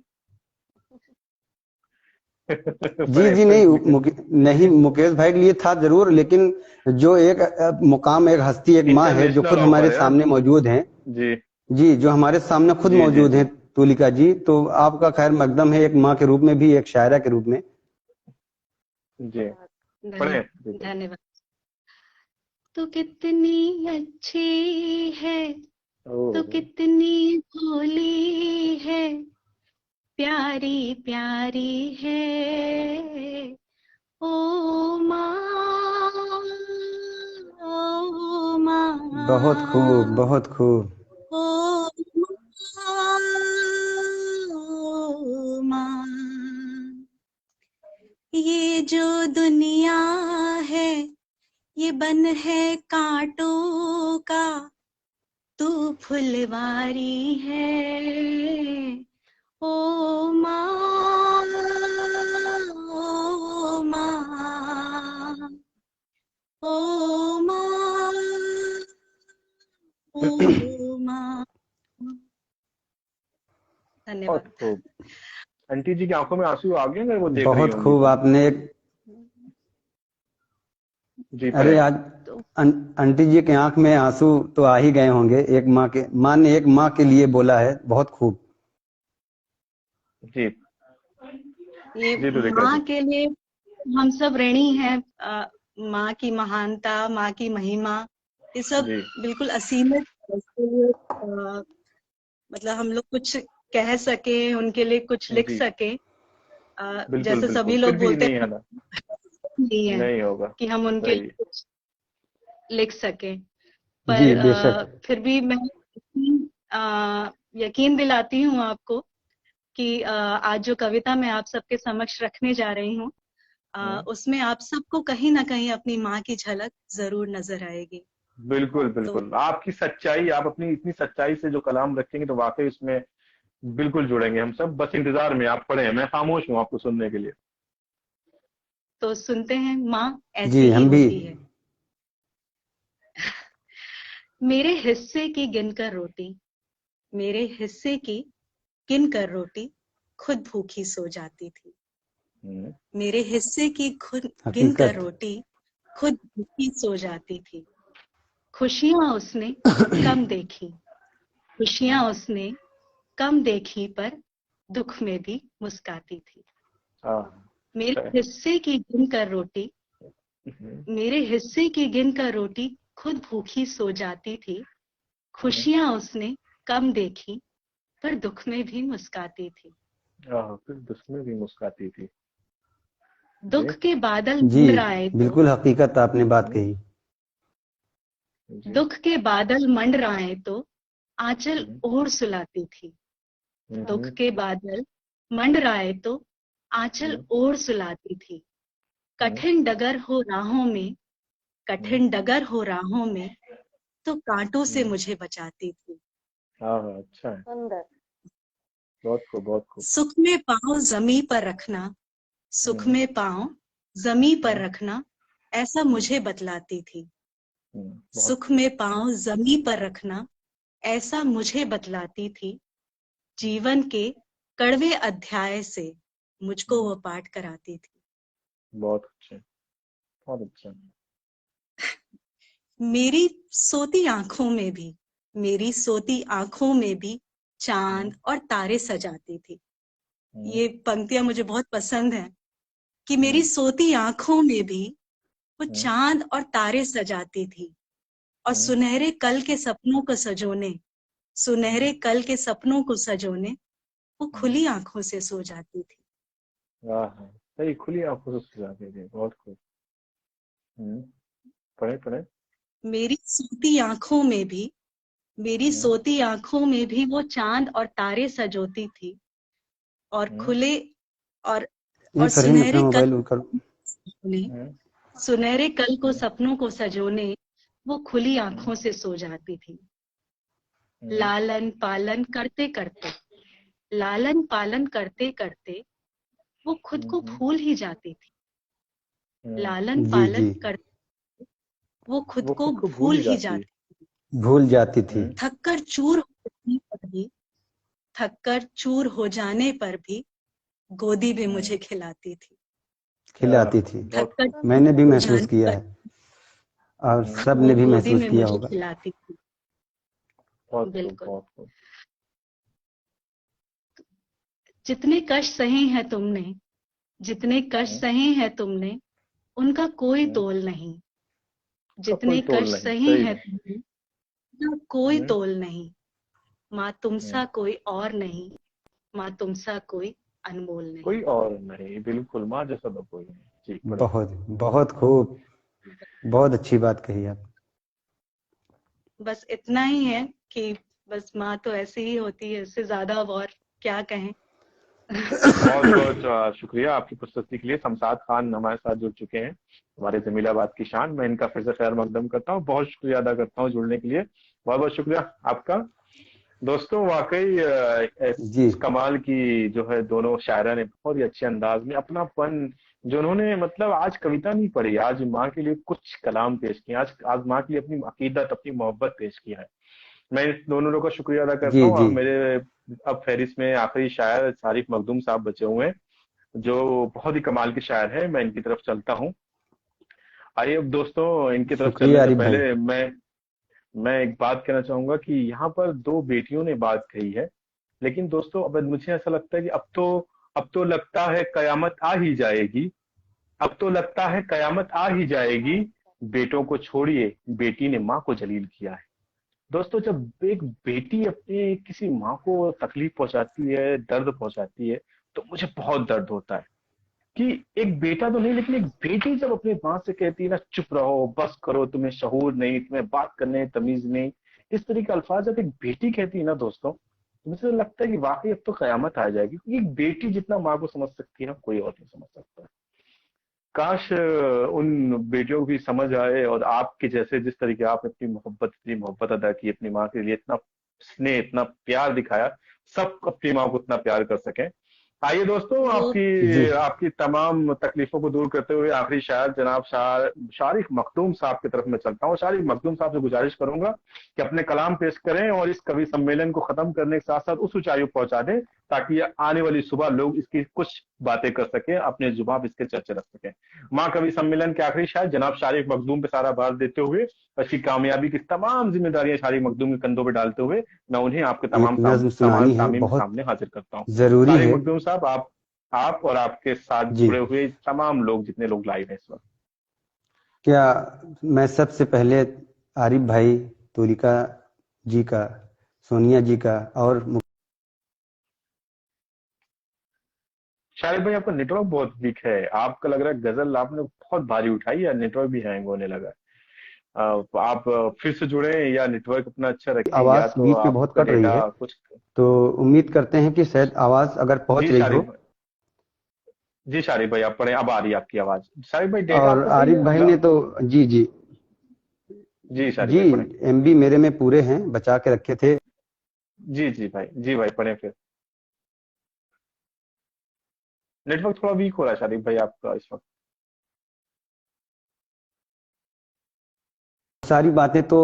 जी बड़े जी, बड़े नहीं मुकेश। नहीं, मुकेश भाई के लिए था जरूर, लेकिन जो एक मुकाम, एक हस्ती, एक माँ है जो इंटरनेशनल खुद हमारे ऑफर है। सामने मौजूद हैं। जी जी, जो हमारे सामने खुद जी जी मौजूद जी हैं, तुलिका जी, तो आपका खैर मकदम है, एक माँ के रूप में भी, एक शायरा के रूप में। जी। पढ़े धन्यवाद दीदी। धन्यवाद। तो कितनी अच्छी है, तो ओह, कितनी भोली है, प्यारी प्यारी है ओ माँ, ओ बहुत खूब, माँ, बहुत खूब। ओ माँ, ओ माँ। ये जो दुनिया है ये बन है कांटों का, तू फुलवारी है ओ माँ, ओ माँ, ओ माँ, ओ माँ। बहुत धन्यवाद। खूब। आंटी जी की आंखों में आंसू आ गए अगर वो देख रही बहुत होंगी खूब तो। आपने एक, जी अरे पढ़े। आज तो आंटी जी के आंख में आंसू तो आ ही गए होंगे। एक माँ के, माँ ने एक माँ के लिए बोला है, बहुत खूब। जी ये जी तुलिका जी। माँ के लिए हम सब ऋणी हैं। माँ की महानता, माँ की महिमा, ये सब जी बिल्कुल असीमित है। इसके लिए मतलब हम लोग कुछ कह सके, उनके लिए कुछ लिख जी सके, बिल्कुल जैसे बिल्कुल, सभी फिर लोग भी बोलते नहीं हैं, है ना। नहीं है नहीं होगा। कि हम उनके सही। लिए कुछ लिख सके। पर जी बेशक। फिर भी मैं यकीन दिलाती हूँ आपको कि आज जो कविता मैं आप सबके समक्ष रखने जा रही हूँ, उसमें आप सबको कहीं ना कहीं अपनी माँ की झलक जरूर नजर आएगी। बिल्कुल तो बिल्कुल, आपकी सच्चाई, आप अपनी इतनी सच्चाई से जो कलाम रखेंगे तो वाकई उसमें बिल्कुल जुड़ेंगे हम सब। बस इंतजार में आप पढ़े, मैं खामोश हूँ आपको सुनने के लिए। सुनते हैं। माँ ऐसी जी ही हम भी। होती है। मेरे हिस्से की गिनकर रोटी, मेरे हिस्से की गिनकर रोटी, खुद भूखी सो जाती थी। हम्म, मेरे हिस्से की खुद गिनकर हकीकत। रोटी, खुद भूखी सो जाती थी। खुशियां उसने कम देखी, खुशियां उसने कम देखी, पर दुख में भी मुस्काती थी। हाँ। मेरे हिस्से की गिनकर रोटी, मेरे हिस्से की गिनकर रोटी, खुद भूखी सो जाती थी। खुशियां उसने कम देखी, पर दुख में भी मुस्काती थी। फिर दुश्मन भी मुस्काती थी। जी दुख के बादल जी मंडराए तो, बिल्कुल हकीकत आपने बात कही। जी। दुख के बादल मंडराए तो आंचल ओढ़ सुलाती थी। दुख के बादल मंडराए तो आंचल ओढ़ सुलाती थी। कठिन डगर हो राहों में, कठिन डगर हो राहों में, तो कांटों से मुझे बचाती थी। हाँ हाँ, अच्छा है। सुंदर। बहुत खूब, बहुत खूब। सुख में पांव जमी पर रखना, सुख में पांव जमी पर रखना, ऐसा मुझे बतलाती थी। बहुत सुख खूब। में पांव जमी पर रखना, ऐसा मुझे बतलाती थी। जीवन के कड़वे अध्याय से मुझको वो पाठ कराती थी। बहुत अच्छे, बहुत अच्छा। मेरी सोती आंखों में भी, मेरी सोती आंखों में भी चांद और तारे सजाती थी। ये पंक्तियां मुझे बहुत पसंद है कि मेरी सोती आंखों में भी वो चांद और तारे सजाती थी, और सुनहरे कल के सपनों को सजोने, सुनहरे कल के सपनों को सजोने वो खुली आंखों से सो जाती थी। वाह हाँ, सही, खुली आंखों से सुझाते थे। बहुत खूब। पढ़े पढ़े। मेरी सोती आंखों में भी, मेरी सोती आंखों में भी वो चांद और तारे सजोती थी, और खुले और एक फरहीन अपना सुनहरे कल मोबाइल करो। ने, सुनहरे कल को सपनों को सजोने वो खुली आंखों से सो जाती थी। लालन पालन करते करते, लालन पालन करते करते वो खुद को भूल ही जाती थी। लालन जी पालन जी। करते वो खुद वो को खुद को भूल भूल ही ही जाती है। जाती थी। भूल जाती थी। थककर चूर हो जाने पर भी गोदी भी मुझे खिलाती थी। खिलाती थी। थककर मैंने भी हो महसूस जाने किया पर है और सब वो ने भी गोदी महसूस में किया मुझे होगा। खिलाती थी। बहुत खूब, बिल्कुल। बहुत खूब। जितने कष्ट सहे हैं तुमने, जितने कष्ट सहे हैं तुमने, उनका कोई तोल नहीं। जितने कोई तोल कष्ट नहीं, सहे सही हैं बात। तुमने, उनका कोई तोल नहीं। माँ तुमसा कोई और नहीं, माँ तुमसा कोई अनमोल नहीं। कोई और नहीं, बिल्कुल माँ जैसा तो कोई नहीं। जी, बड़े बहुत बहुत खूब, बहुत अच्छी बात कही आप। बस इतना ही है कि बस माँ तो ऐसी ही होती है, इससे ज्यादा अब और क्या कहें। बहुत बहुत शुक्रिया आपकी प्रस्तुति के लिए। शमशाद खान हमारे साथ जुड़ चुके हैं, हमारे जमीलाबाद की शान। मैं इनका फिर से खैर मकदम करता हूँ, बहुत शुक्रिया अदा करता हूँ जुड़ने के लिए। बहुत बहुत शुक्रिया आपका। दोस्तों वाकई जी इस कमाल की जो है दोनों शायरा ने बहुत ही अच्छे अंदाज में अपनापन जो उन्होंने, मतलब आज कविता नहीं पढ़ी, आज माँ के लिए कुछ कलाम पेश किए, आज माँ के लिए अपनी अकीदत, अपनी मोहब्बत पेश किया है। मैं इन दोनों लोगों का शुक्रिया अदा करता जी हूँ। जी मेरे अब फहरिस्त में आखिरी शायर शारिफ मखदूम साहब बचे हुए हैं, जो बहुत ही कमाल के शायर हैं। मैं इनकी तरफ चलता हूँ। आइए अब दोस्तों, इनकी तरफ चलने शुक्रिया से आरिफ भाई। पहले मैं एक बात कहना चाहूंगा कि यहाँ पर दो बेटियों ने बात कही है, लेकिन दोस्तों अब मुझे ऐसा लगता है कि अब तो लगता है कयामत आ ही जाएगी। अब तो लगता है कयामत आ ही जाएगी, बेटों को छोड़िए बेटी ने माँ को जलील किया है। दोस्तों जब एक बेटी अपनी किसी माँ को तकलीफ पहुंचाती है, दर्द पहुंचाती है, तो मुझे बहुत दर्द होता है कि एक बेटा तो नहीं, लेकिन एक बेटी जब अपनी माँ से कहती है ना, चुप रहो, बस करो, तुम्हें शऊर नहीं, तुम्हें बात करने तमीज नहीं, इस तरह के अल्फाज जब एक बेटी कहती है ना दोस्तों, तो मुझे लगता है कि वाकई अब तो कयामत आ जाएगी, क्योंकि एक बेटी जितना माँ को समझ सकती है ना, कोई और नहीं समझ सकता। काश उन बेटियों को भी समझ आए, और आपके जैसे जिस तरीके आपने इतनी मोहब्बत अदा की अपनी माँ के लिए, इतना स्नेह, इतना प्यार दिखाया, सब अपनी माँ को उतना प्यार कर सकें। आइए दोस्तों, वो जी आपकी तमाम तकलीफों को दूर करते हुए आखिरी शायर जनाब शारिफ मखदूम साहब की तरफ मैं चलता हूँ। शारिफ मखदूम साहब से गुजारिश करूंगा कि अपने कलाम पेश करें और इस कवि सम्मेलन को खत्म करने के साथ साथ उस ऊंचाई पर पहुंचा दें, ताकि आने वाली सुबह लोग इसकी कुछ बातें कर सके, अपने जुबान इसके चर्चे रख सकें। माँ कवि सम्मेलन के आखिरी शायर जनाब शारिफ मखदूम पे सारा भार देते हुए, अच्छी कामयाबी की तमाम जिम्मेदारियां शारिफ मखदूम के कंधों पर डालते हुए, मैं उन्हें आपके एक नज्म तमाम सुनानी है, सामीन के बहुत सामने हाजिर करता हूँ। जरूरी शारिफ है। मखदूम साहब, आप और आपके साथ जी जुड़े हुए तमाम लोग, जितने लोग लाइव हैं इस वक्त। क्या मैं सबसे पहले आरिफ भाई, तुलिका जी का, सोनिया जी का और शारिफ भाई आपका नेटवर्क बहुत वीक है, आपका लग रहा है गजल आपने बहुत भारी उठाई, या नेटवर्क भी हैंग होने लगा है। आप फिर से जुड़े, या नेटवर्क अपना अच्छा रखें, या आवाज तो बीच में बहुत आपका कट रही है, डेटा कुछ। तो उम्मीद करते हैं कि शायद आवाज अगर पहुंच जी रही हो। शारिफ, जी शारिफ भाई आप पढ़े, अब आ रही है आपकी आवाज। शारिफ भाई डेटा और आपका सही आरिफ है भाई पूरा? ने तो जी जी जी शारिफ जी भाई पढ़े। एमबी मेरे में पूरे हैं, बचा के रखे थे। जी भाई पढ़े फिर। नेटवर्क थोड़ा वीक हो रहा है शारिफ भाई आपका इस वक्त। सारी बातें तो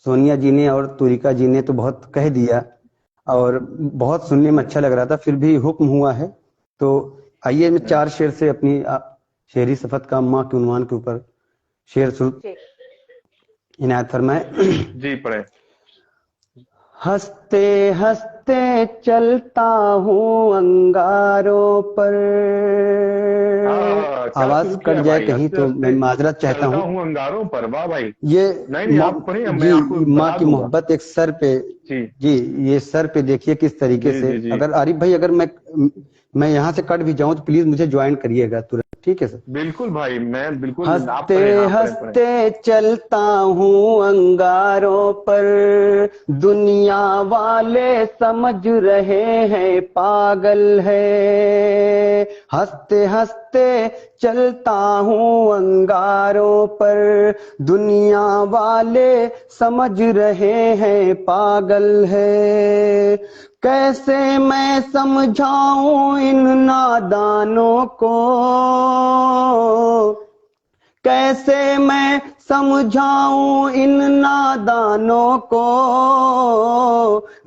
सोनिया जी ने और तुलिका जी ने तो बहुत कह दिया, और बहुत सुनने में अच्छा लग रहा था, फिर भी हुक्म हुआ है तो आइए मैं 4 शेर से अपनी शेरी सफत का माँ के उन्वान के ऊपर शेर जी इनायत फरमाए। जी पढ़े। हंसते हंसते चलता हूँ अंगारों पर। क्या आवाज शुरू कट किया जाए भाई, कहीं हंसते तो मैं हंसते माजरत चाहता चलता हूँ। हूँ अंगारों पर, वाह भाई। ये नहीं नहीं आप पढ़े, मैं जी आपको माँ बता की दूंगा। मोहब्बत एक सर पे। जी जी ये सर पे देखिए किस तरीके जी से। जी जी अगर आरिफ भाई, अगर मैं यहाँ से कट भी जाऊं तो प्लीज मुझे ज्वाइन करिएगा तुरंत, ठीक है सर। बिल्कुल भाई, मैं बिल्कुल, आप हंसते पढ़े, हाँ पढ़े पढ़े। हंसते चलता हूँ अंगारों पर, दुनिया वाले समझ रहे हैं पागल है। हंसते हंसते चलता हूँ अंगारों पर, दुनिया वाले समझ रहे हैं पागल है। कैसे मैं समझाऊं इन नादानों को, कैसे मैं समझाऊं इन नादानों को,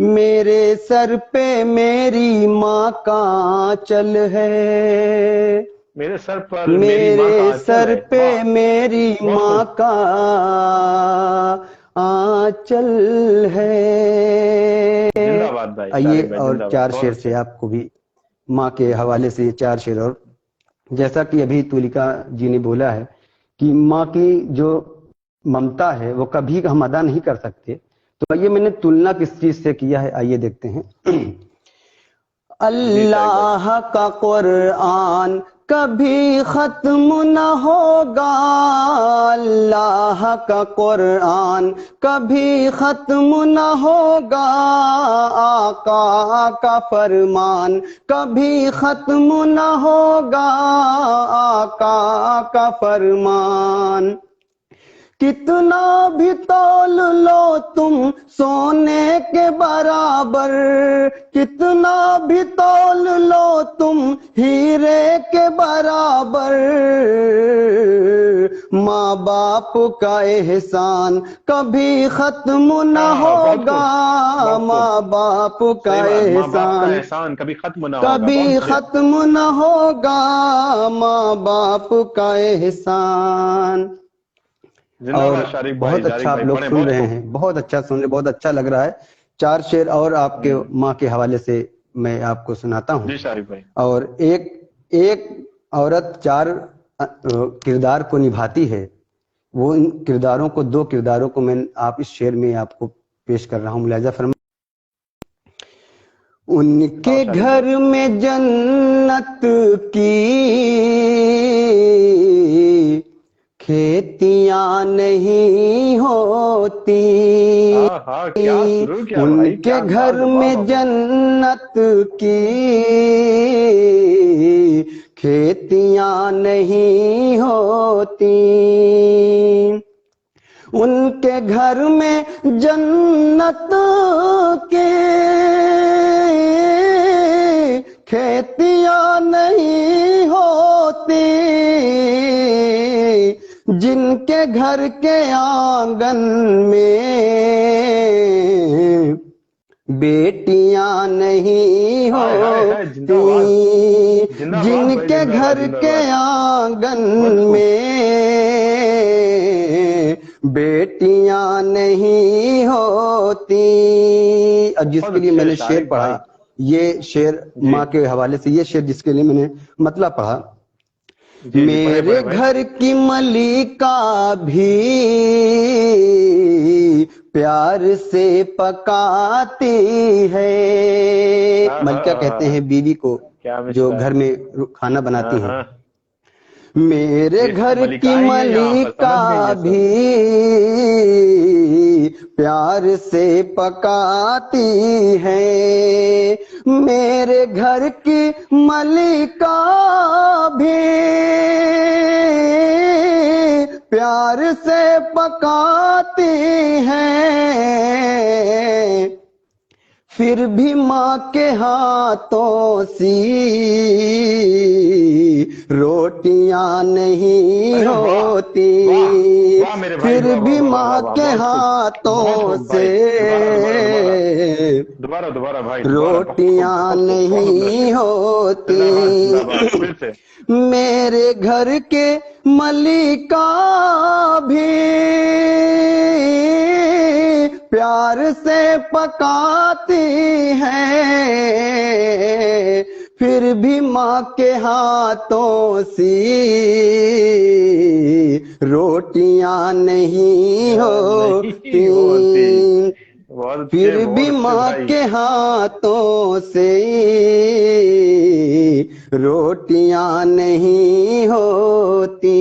मेरे सर पे मेरी माँ का आंचल है, मेरे सर पर मेरी माँ का मेरे आंचल सर है। पे वाह, मेरी बहुत माँ खूब। का आंचल है। जिंदाबाद भाई, आइए शारिक भाई और जिंदाबाद, चार बहुत शेर अच्छे। से आपको भी माँ के हवाले से ये चार शेर। और जैसा कि अभी तुलिका जी ने बोला है कि माँ की जो ममता है वो कभी हम अदा नहीं कर सकते, तो आइए मैंने तुलना किस चीज से किया है, आइए देखते हैं। जी शारिक भाई। अल्लाह का कुरान कभी खत्म न होगा, अल्लाह का कुरान कभी खत्म न होगा, आका का फरमान कभी खत्म न होगा, आका का फरमान। कितना भी तौल लो तुम सोने के बराबर, कितना भी तौल लो तुम हीरे के बराबर, माँ बाप का एहसान कभी खत्म न हाँ हाँ, बहुत होगा, खूब, बहुत माँ खूब। बाप का सही बात, माँ बाप का एहसान एहसान कभी खत्म ना होगा। कभी बहुत अच्छे। खत्म न होगा, माँ बाप का एहसान। और जिंदाबाद शारिक भाई, बहुत शारिक अच्छा आप भाई लोग पढ़े, सुन बहुत रहे खूब। हैं, बहुत अच्छा सुन रहे, बहुत अच्छा लग रहा है। चार शेर और आपके माँ के हवाले से मैं आपको सुनाता हूँ। जी शारिक भाई। और एक एक औरत चार किरदार को निभाती है, वो इन किरदारों को, दो किरदारों को मैं आप इस शेर में आपको पेश कर रहा हूँ, मुलाहिजा फरमा। उनके हाँ शारिक घर भाई। में जन्नत की खेतियां नहीं होती, हाँ हाँ, क्या शुरू किया भाई, उनके क्या घर अंदाज है, वाह वाह में वाह। जन्नत की खेतियां नहीं होती, उनके घर में जन्नत के खेतियां नहीं होती, जिनके घर के आंगन में बेटियां नहीं हाय हाय हाय, होती, जिंदाबाद, जिंदाबाद भाई, जिनके जिंदाबाद घर के जिंदाबाद। आंगन बहुत खूब। में बेटियां नहीं होती। अब बहुत जिसके लिए अच्छे मैंने शेर शारिक पढ़ा, भाई। ये शेर जी माँ के हवाले से, ये शेर जिसके लिए मैंने मतलब पढ़ा। जी जी, पढ़े मेरे पढ़े भाई। घर की मलिका भी प्यार से पकाती है, हाँ हाँ मलिका हाँ कहते हाँ, हैं बीवी को क्या जो मिसाल। घर में खाना बनाती हाँ हैं। हाँ, मेरे ये सब घर की मलिकाएं हैं यहाँ पर, मलिका समझ गए ये भी सब। प्यार से पकाती है, मेरे घर की मलिका भी प्यार से पकाती है, फिर भी माँ के हाथों सी रोटियां नहीं अरे वाह, होती, वाह वाह मेरे भाई, फिर वाह वाह भी वाह वाह वाह माँ वाह, के बहुत खूब, बहुत हाथों खूब से भाई। दोबारा दोबारा दोबारा, दोबारा दोबारा भाई, दोबारा, बहुत खूब रोटियां बहुत खूब, बहुत सुंदर नहीं शेर। होती, जिंदाबाद जिंदाबाद, फिर से। मेरे घर के मलिका भी प्यार से पकाती है, फिर भी माँ के हाथों सी रोटियां नहीं नहीं होती। होती, बहुत अच्छे, फिर भी बहुत अच्छे माँ भाई। के हाथों से रोटियां नहीं होती।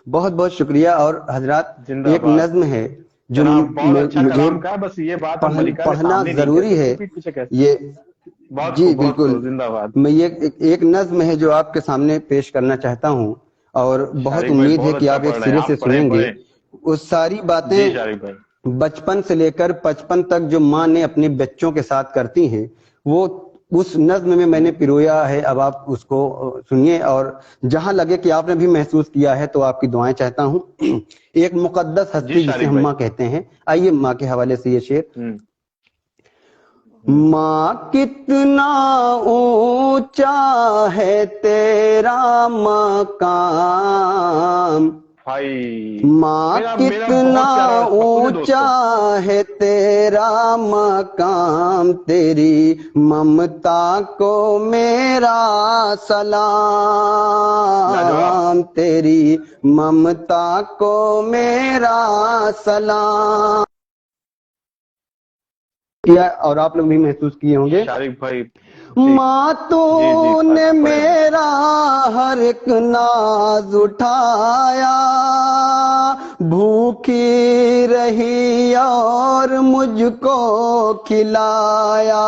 बहुत बहुत शुक्रिया। और हजरात, एक जिंदाबाद नज्म है जो जनाब, बहुत अच्छा मुझे कलाम का, बस ये बात हम मलिका के पढ़ना सामने नहीं कह जरूरी है। सकते, पीठ पीछे कह सकते। ये जी बहुत बिल्कुल, खूब, जिंदाबाद। मैं ये एक नज्म है जो आपके सामने पेश करना चाहता हूँ, और बहुत शारिक भाई उम्मीद है बहुत कि अच्छा आप एक पढ़ रहे हैं, सिरे से आप पढ़े सुनेंगे। पढ़े। वो सारी जी बातें शारिक भाई। बचपन से लेकर 55 तक जो माँ ने अपने बच्चों के साथ करती हैं, वो उस नज्म में मैंने पिरोया है। अब आप उसको सुनिए और जहां लगे कि आपने भी महसूस किया है तो आपकी दुआएं चाहता हूं। एक मुकद्दस जी हस्ती जिसे शारिक हम भाई। माँ कहते हैं, आइए माँ के हवाले से ये शेर। माँ कितना ऊंचा है तेरा मकाम, भाई माँ मेरा मेरा कितना बहुत प्यारा, सुने ऊंचा दोस्तों। है तेरा मकाम, तेरी ममता को मेरा लाजवाब। सलाम, तेरी ममता को मेरा सलाम। किया और आप लोग भी महसूस किए होंगे। शारिक भाई जी माँ जी जी, तूने बड़े बड़े। मेरा हर एक नाज उठाया, भूखी रही और मुझको खिलाया,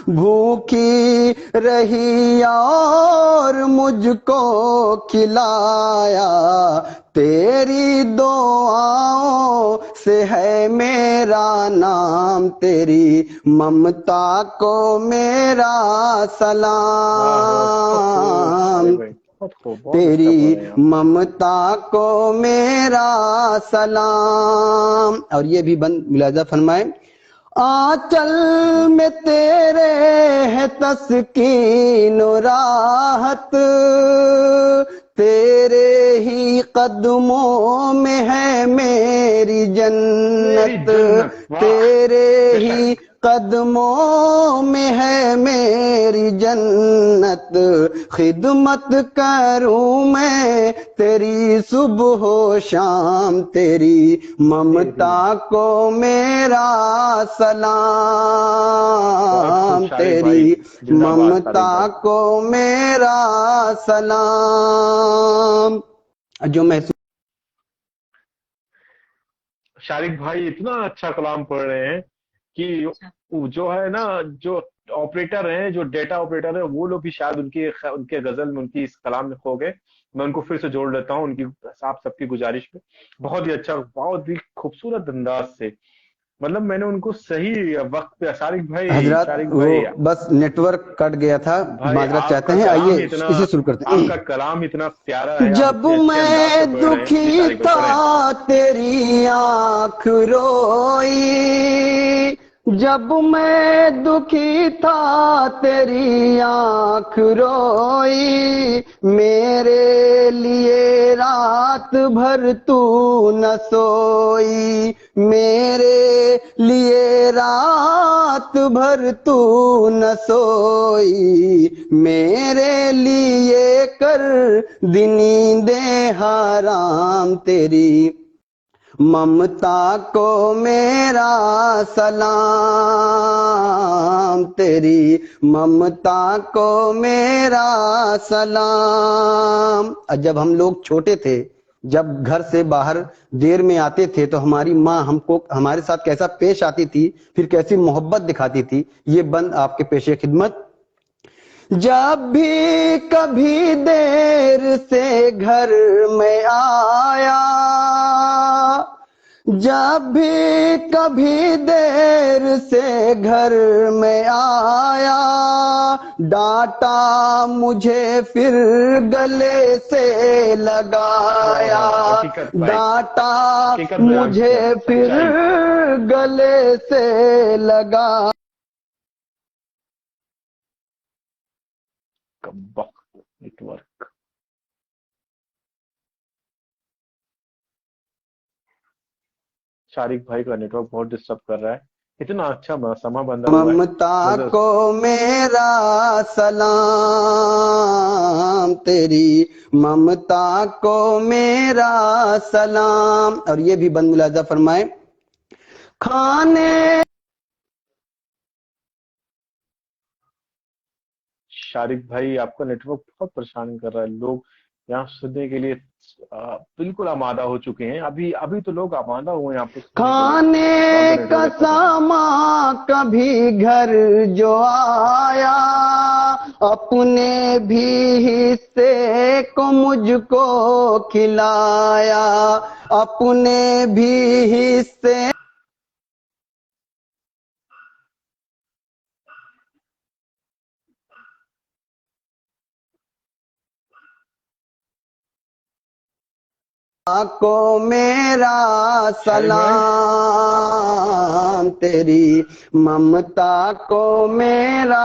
भूखी रही और मुझको खिलाया, तेरी दुआओं से है मेरा नाम, तेरी ममता को मेरा सलाम, शारिक भाई बहुत खूब, बहुत अच्छा तेरी बोल रहे हैं आप। ममता को मेरा सलाम। और ये भी बंद मुलाजा फरमाए। आंचल में तेरे है तस्कीन और राहत, तेरे ही कदमों में है मेरी मेरी जन्नत, जन्नत, वाह तेरे ही बेशक। कदमों में है मेरी जन्नत, खिदमत करूं मैं तेरी सुबह शाम, तेरी ममता को मेरा बहुत खूब सलाम, शारिक भाई, तेरी जिंदाबाद शारिक ममता भाई। को मेरा सलाम। जो महसूस शारिक भाई इतना अच्छा कलाम पढ़ रहे हैं कि वो जो है ना, जो ऑपरेटर हैं, जो डेटा ऑपरेटर है, वो लोग भी शायद उनकी उनके गजल में, उनकी इस कलाम में खो गए। मैं उनको फिर से जोड़ लेता हूँ उनकी, आप सबकी गुजारिश पे। बहुत ही अच्छा, बहुत ही खूबसूरत अंदाज से, मतलब मैंने उनको सही वक्त पे। शारिक भाई, हजरत शारिक वो भाई, बस नेटवर्क कट गया था, भाई माजरत चाहते आपका हैं। आइए कलाम इतना, इसे शुरू करते हैं। आपका कलाम इतना प्यारा है, आप जब इतने अच्छे अंदाज से मैं पढ़ रहे हैं। जी दुखी शारिक भाई पढ़ें। था तेरी आंख रोई, जब मैं दुखी था तेरी आंख रोई, मेरे लिए रात भर तू न सोई, मेरे लिए रात भर तू न सोई, मेरे लिए कर दिनी दे हराम, तेरी ममता को मेरा सलाम, तेरी ममता को मेरा सलाम। जब हम लोग छोटे थे, जब घर से बाहर देर में आते थे तो हमारी माँ हमको हमारे साथ कैसा पेश आती थी, फिर कैसी मोहब्बत दिखाती थी, ये बंद आपके पेशे खिदमत। जब भी कभी देर से घर में आया, जब भी कभी देर से घर में आया, डांटा मुझे फिर गले से लगाया, हकीकत भाई, डांटा हकीकत बयान किया, मुझे फिर सच्चाई। गले से लगा। वक्त नेटवर्क, शारिक भाई का नेटवर्क बहुत डिस्टर्ब कर रहा है। इतना अच्छा समा बंधा हुआ है, ममता मगर को मेरा सलाम, तेरी ममता को मेरा सलाम। और ये भी बंद मुलाजा फरमाए। खाने शारिक भाई आपका नेटवर्क बहुत परेशान कर रहा है। लोग यहाँ सुनने के लिए बिल्कुल आमादा हो चुके हैं। अभी अभी तो लोग आमादा हुए हैं आपको सुनने के लिए, तो आपका खाने का नेटवर्क अच्छा कर रहा है। सामा कभी घर जो आया, अपने भी हिस्से को मुझको खिलाया, अपने भी हिस्से को मेरा सलाम, तेरी ममता को मेरा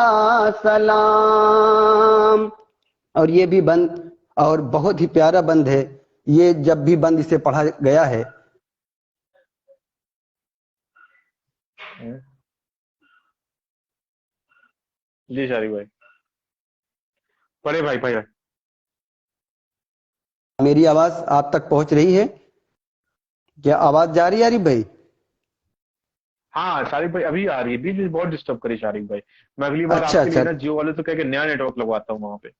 सलाम। और ये भी बंद और बहुत ही प्यारा बंद है, ये जब भी बंद इसे पढ़ा गया है। जी शारिक भाई, पढ़े भाई भाई। मेरी आवाज आप तक पहुंच रही है? क्या आवाज जा रही है आरिफ भाई? हाँ शारिक भाई अभी आ रही है, बीच में बहुत डिस्टर्ब करी शारिक भाई। मैं अगली बार अच्छा आपके लिए अच्छा ना जियो वाले तो कह के नया नेटवर्क लगवाता हूँ वहां पे।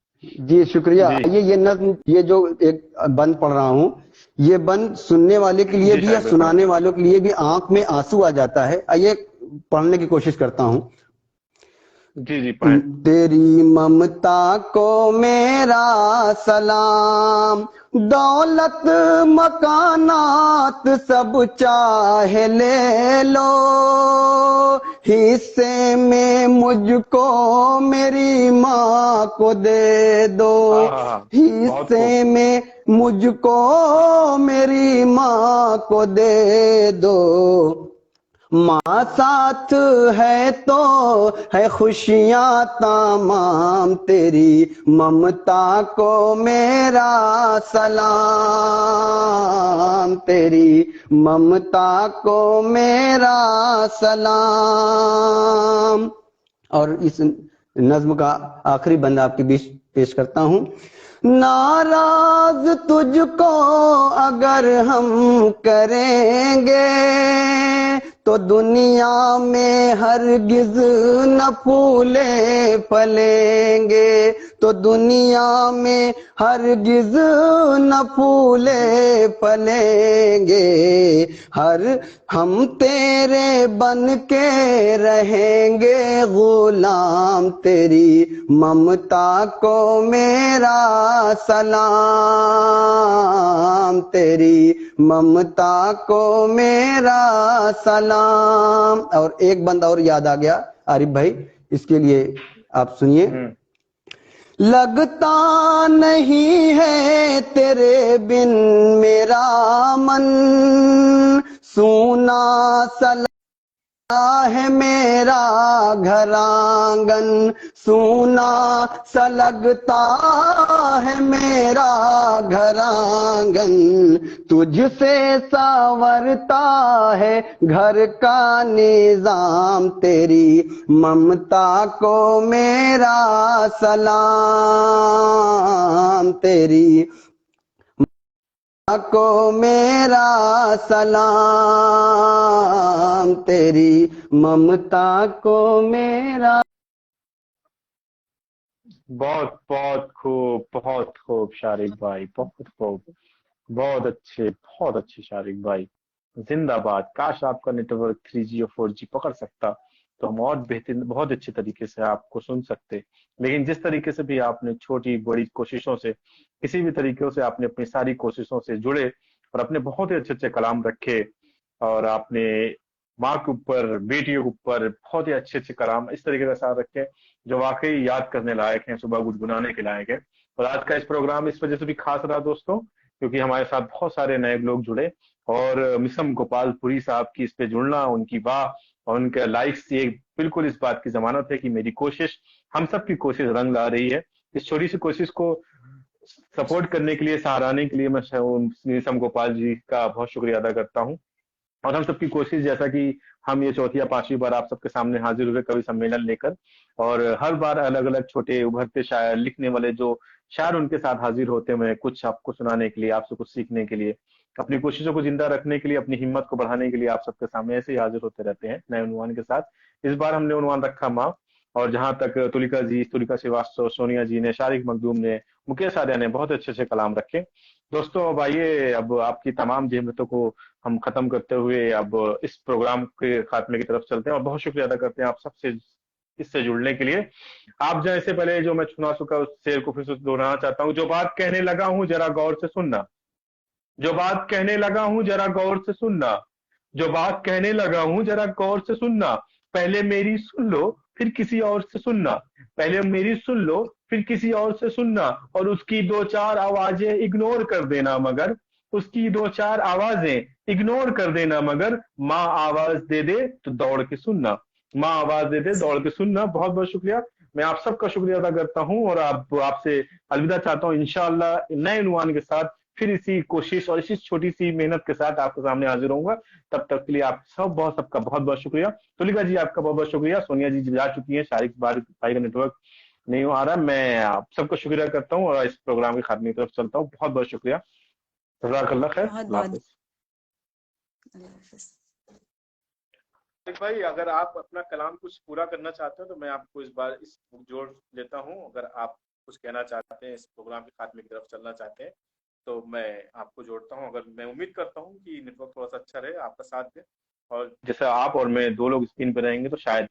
जी शुक्रिया। जी ये नज्म, ये जो एक बंद पढ़ रहा हूँ, ये बंद सुनने वाले के लिए जी भी या शारिक भाई सुनाने पढ़े। वालों के लिए भी आंख में आंसू आ जाता है। आइए पढ़ने की कोशिश करता हूँ। जी जी पढ़े। तेरी ममता को मेरा सलाम, दौलत मकानात सब चाहे ले लो, हिस्से में मुझको मेरी माँ को दे दो, हाँ हाँ हाँ, बहुत हिस्से खूब। में मुझको मेरी माँ को दे दो, माँ साथ है तो है खुशियाँ तमाम, तेरी ममता को मेरा सलाम, तेरी ममता को मेरा सलाम। और इस नज्म का आखिरी बंद आपके बीच पेश करता हूँ। नाराज तुझको अगर हम करेंगे तो दुनिया में हरगिज न फूले फलेंगे, तो दुनिया में हरगिज न फूले फलेंगे, हर हम तेरे बन के रहेंगे गुलाम, तेरी ममता को मेरा सलाम, तेरी ममता को मेरा सलाम। और एक बंदा और याद आ गया आरिफ भाई, इसके लिए आप सुनिए। लगता नहीं है तेरे बिन मेरा मन, सूना सा है मेरा घर आंगन, सूना सा लगता है मेरा घर आंगन, तुझसे संवरता है घर का निजाम, तेरी ममता को मेरा सलाम, तेरी को मेरा सलाम, तेरी ममता को मेरा। बहुत बहुत खूब शारिक भाई, बहुत खूब, बहुत अच्छे शारिक भाई। जिंदाबाद। काश आपका नेटवर्क 3G और 4G पकड़ सकता तो हम और बेहतरीन बहुत अच्छे तरीके से आपको सुन सकते। लेकिन जिस तरीके से भी आपने छोटी बड़ी कोशिशों से, किसी भी तरीके से आपने अपनी सारी कोशिशों से जुड़े और अपने बहुत ही अच्छे अच्छे कलाम रखे, और आपने माँ के ऊपर, बेटियों के ऊपर बहुत ही अच्छे अच्छे कलाम इस तरीके के साथ रखे जो वाकई याद करने लायक हैं, सुबह गुनगुनाने के लायक है। और आज का इस प्रोग्राम इस वजह से भी खास रहा दोस्तों, क्योंकि हमारे साथ बहुत सारे नए लोग जुड़े, और मिसम गोपालपुरी साहब की इस पे जुड़ना, उनकी वाह और उनके लाइक्स, ये बिल्कुल इस बात की जमानत है कि मेरी कोशिश, हम सब की कोशिश रंग ला रही है। इस छोटी सी कोशिश को सपोर्ट करने के लिए, सराहने के लिए मैं मिसम गोपाल जी का बहुत शुक्रिया अदा करता हूँ। और हम सबकी कोशिश, जैसा कि हम ये चौथी या पांचवी बार आप सबके सामने हाजिर हुए कवि सम्मेलन लेकर, और हर बार अलग अलग छोटे उभरते शायर, लिखने वाले जो शायर उनके साथ हाजिर होते हैं, कुछ आपको सुनाने के लिए, आपसे कुछ सीखने के लिए, अपनी कोशिशों को जिंदा रखने के लिए, अपनी हिम्मत को बढ़ाने के लिए आप सबके सामने ऐसे ही हाजिर होते रहते हैं नए उन्वान के साथ। इस बार हमने उन्वान रखा माँ। और जहां तक तुलिका श्रीवास्तव, सोनिया जी ने, शारिक मखदूम ने, मुकेश आर्या ने बहुत अच्छे अच्छे कलाम रखे। दोस्तों अब आइए, अब आपकी तमाम जहमतों को हम खत्म करते हुए अब इस प्रोग्राम के खात्मे की तरफ चलते हैं, और बहुत शुक्रिया अदा करते हैं आप सबसे इससे जुड़ने के लिए। आप जाए इससे पहले जो मैं सुना चुका उस शेर को फिर से दोहराना चाहता हूँ। जो बात कहने लगा हूँ जरा गौर से सुनना, जो बात कहने लगा हूँ जरा गौर से सुनना, जो बात कहने लगा हूँ जरा गौर से सुनना, पहले मेरी सुन लो फिर किसी और से सुनना, पहले मेरी सुन लो फिर किसी और से सुनना, और उसकी दो चार आवाजें इग्नोर कर देना, मगर उसकी दो चार आवाजें इग्नोर कर देना, मगर माँ आवाज दे दे तो दौड़ के सुनना, माँ आवाज दे दे दौड़ के सुनना। बहुत बहुत शुक्रिया, मैं आप सबका शुक्रिया अदा करता हूँ और आपसे अलविदा चाहता हूँ। इंशाअल्लाह नए उन्वान के साथ फिर इसी कोशिश और इसी छोटी सी मेहनत के साथ आपके सामने हाजिर होऊंगा। तब तक के लिए आप सबका बहुत बहुत शुक्रिया। तुलिका जी आपका बहुत बहुत शुक्रिया। सोनिया जी जा चुकी हैं, शारिक भाई का नेटवर्क नहीं आ रहा। मैं आप सबका शुक्रिया करता हूँ और इस प्रोग्राम की खात्मे की तरफ चलता हूँ। बहुत बहुत शुक्रिया। जज़ाकल्लाह खैर। बहुत अल्लाह बहुत हाफ़िज़। अल्लाह हाफ़िज़। भाई अगर आप अपना कलाम कुछ पूरा करना चाहते हो तो मैं आपको इस बार इस जोड़ लेता हूँ। अगर आप कुछ कहना चाहते हैं, इस प्रोग्राम के खात्मे की तरफ चलना चाहते हैं तो मैं आपको जोड़ता हूँ। अगर मैं उम्मीद करता हूँ कि नेटवर्क थोड़ा सा अच्छा रहे, आपका साथ दे, और जैसे आप और मैं दो लोग स्क्रीन पे रहेंगे तो शायद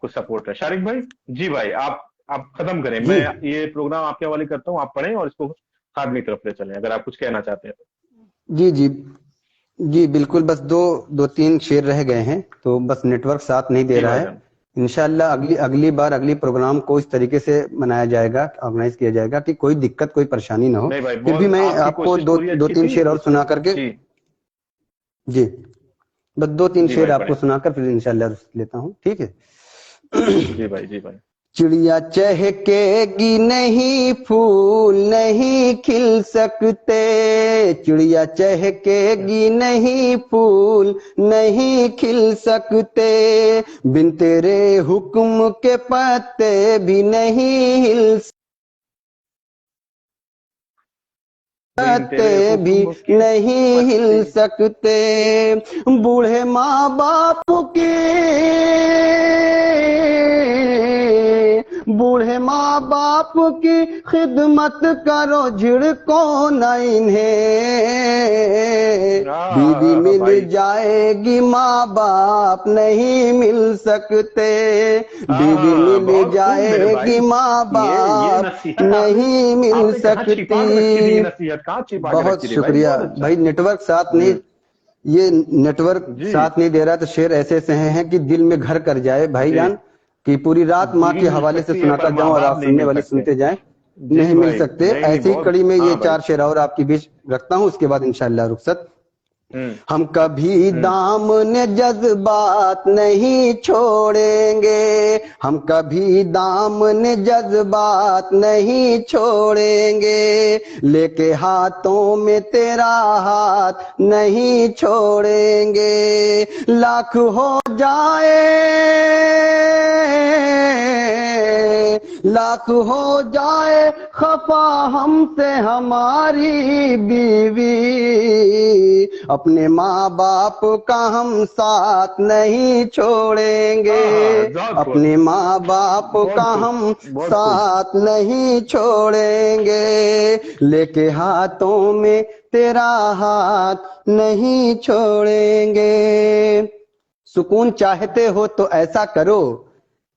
कुछ सपोर्ट है। शारिक भाई जी भाई आप खत्म करें, जी मैं ये प्रोग्राम आपके हवाले करता हूँ, आप पढ़ें और इसको खात्मे की तरफ ले चलें अगर आप कुछ कहना चाहते हैं तो। जी जी जी बिल्कुल, बस दो तीन शेर रह गए हैं, तो बस नेटवर्क साथ नहीं दे जी रहा है। भाईजान। इंशाल्लाह अगली बार अगली प्रोग्राम को इस तरीके से मनाया जाएगा, ऑर्गेनाइज किया जाएगा कि कोई दिक्कत कोई परेशानी ना हो। नहीं भाई, फिर भी बहुत मैं आपकी आपको कोशिश दो पूरी दो अच्छी तीन थी शेर और सुना करके जी जी बस दो तीन जी शेर भाई आपको पढ़े। सुनाकर फिर इंशाल्लाह लेता हूँ, ठीक है। जी भाई जी भाई। चिड़िया चहकेगी नहीं, फूल नहीं खिल सकते, चिड़िया चहकेगी नहीं, फूल नहीं खिल सकते, बिन तेरे हुक्म के पत्ते भी नहीं हिल बिन तेरे सकते, भी हुक्म के नहीं पत्ते। हिल सकते। बूढ़े माँ बाप के, बूढ़े माँ बाप की खिदमत करो, झिड़को न इन्हें, बीवी मिल भाई जाएगी माँ बाप नहीं मिल सकते, बीवी मिल बहुत खूब मेरे भाई। जाएगी माँ ये बाप नसीहत नहीं मिल आपने कहाँ छिपा के रखी थी, ये सकती। नसीहत कहाँ छिपा के बहुत रखी थी भाई, शुक्रिया बहुत अच्छा। भाई, नेटवर्क साथ नहीं, ये नेटवर्क जी साथ नहीं दे रहा है, तो शेर ऐसे ऐसे हैं कि दिल में घर कर जाए जी। भाईजान, कि पूरी रात माँ बीवी के मिल हवाले से सकती है सुनाता पर माँ जाऊं और बाप आप नहीं सुनने मिल वाले सकते। सुनते जाएं। जी नहीं मिल भाई, सकते। नहीं नहीं ऐसी ही बहुत। कड़ी में ये हाँ भाई। 4 शेर और आपके बीच रखता हूं, उसके बाद इंशाल्लाह रुखसत। हम्म हम कभी हम्म। दामन जज्बात नहीं छोड़ेंगे, हम कभी दामन जज्बात नहीं छोड़ेंगे, लेके हाथों में तेरा हाथ नहीं छोड़ेंगे, लाख हो जाए, लाख हो जाए खफा हमसे हमारी बीवी, अपने माँ बाप का हम साथ नहीं छोड़ेंगे, बहुत खूब, अपने माँ बाप बहुत का खूब, हम बहुत खूब। साथ नहीं छोड़ेंगे, लेके हाथों में तेरा हाथ नहीं छोड़ेंगे। सुकून चाहते हो तो ऐसा करो,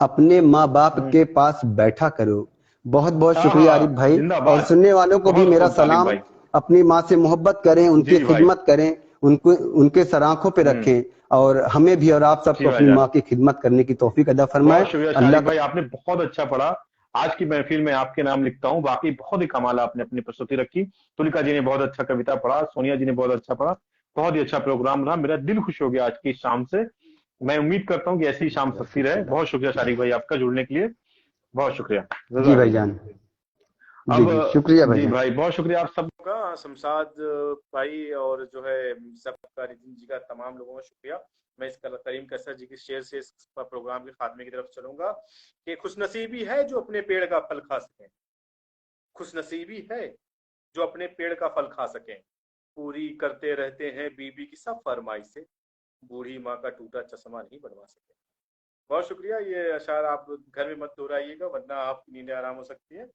अपने माँ बाप के पास बैठा करो। बहुत बहुत शुक्रिया आरिफ भाई, और जिंदाबाद। सुनने वालों को भी बहुत मेरा खूब तालिब सलाम। भाई। अपनी माँ से मोहब्बत करें, उनकी जी भाई। खिदमत करें, उनको उनके सराखों पे रखें, और हमें भी और आप जी सबको अपनी भाईजान। माँ की खिदमत करने की तौफीक अदा फरमाए। बहुत शुक्रिया अल्लाह शारिक भाई, आपने बहुत अच्छा पढ़ा। आज की महफिल में आपके नाम लिखता हूँ, बाकी बहुत ही कमाल आपने अपनी प्रस्तुति रखी। तुलिका जी ने बहुत अच्छा कविता पढ़ा, सोनिया जी ने बहुत अच्छा पढ़ा, बहुत ही अच्छा प्रोग्राम रहा। मेरा दिल खुश हो गया आज की शाम से। मैं उम्मीद करता हूँ कि ऐसी ही शाम सकती रहे। बहुत शुक्रिया शारिक भाई आपका जुड़ने के लिए, बहुत शुक्रिया। जी जज़ाकल्लाह। भाईजान, जी अब जी शुक्रिया जी भाईजान। भाई बहुत शुक्रिया आप सब का, शमशाद भाई और जो है सबका, रितिन जी का, तमाम लोगों का शुक्रिया। मैं इस करीम कसर जी के शेर से इस प्रोग्राम के खात्मे की तरफ चलूंगा कि खुशनसीबी है जो अपने पेड़ का फल खा सके, खुशनसीबी है जो अपने पेड़ का फल खा सके, पूरी करते रहते हैं बीबी की सब फरमाइशें, बूढ़ी माँ का टूटा चश्मा नहीं बनवा सके। बहुत शुक्रिया। ये अशार आप घर में मत दोहराइएगा वरना आपकी नींदें आराम हो सकती है।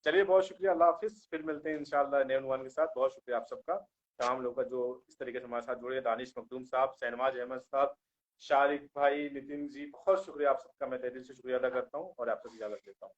चलिए बहुत शुक्रिया, अल्लाह हाफिज, फिर मिलते हैं इंशाल्लाह नए उन्वान के साथ। बहुत शुक्रिया आप सबका, तमाम लोगों का जो इस तरीके से हमारे साथ जुड़े, दानिश मखदूम साहब, शहनवाज अहमद साहब, शारिक भाई, नितिन जी, बहुत शुक्रिया आप सबका। मैं तहे दिल से शुक्रिया अदा करता हूँ और आप सबकी इजाजत लेता हूँ।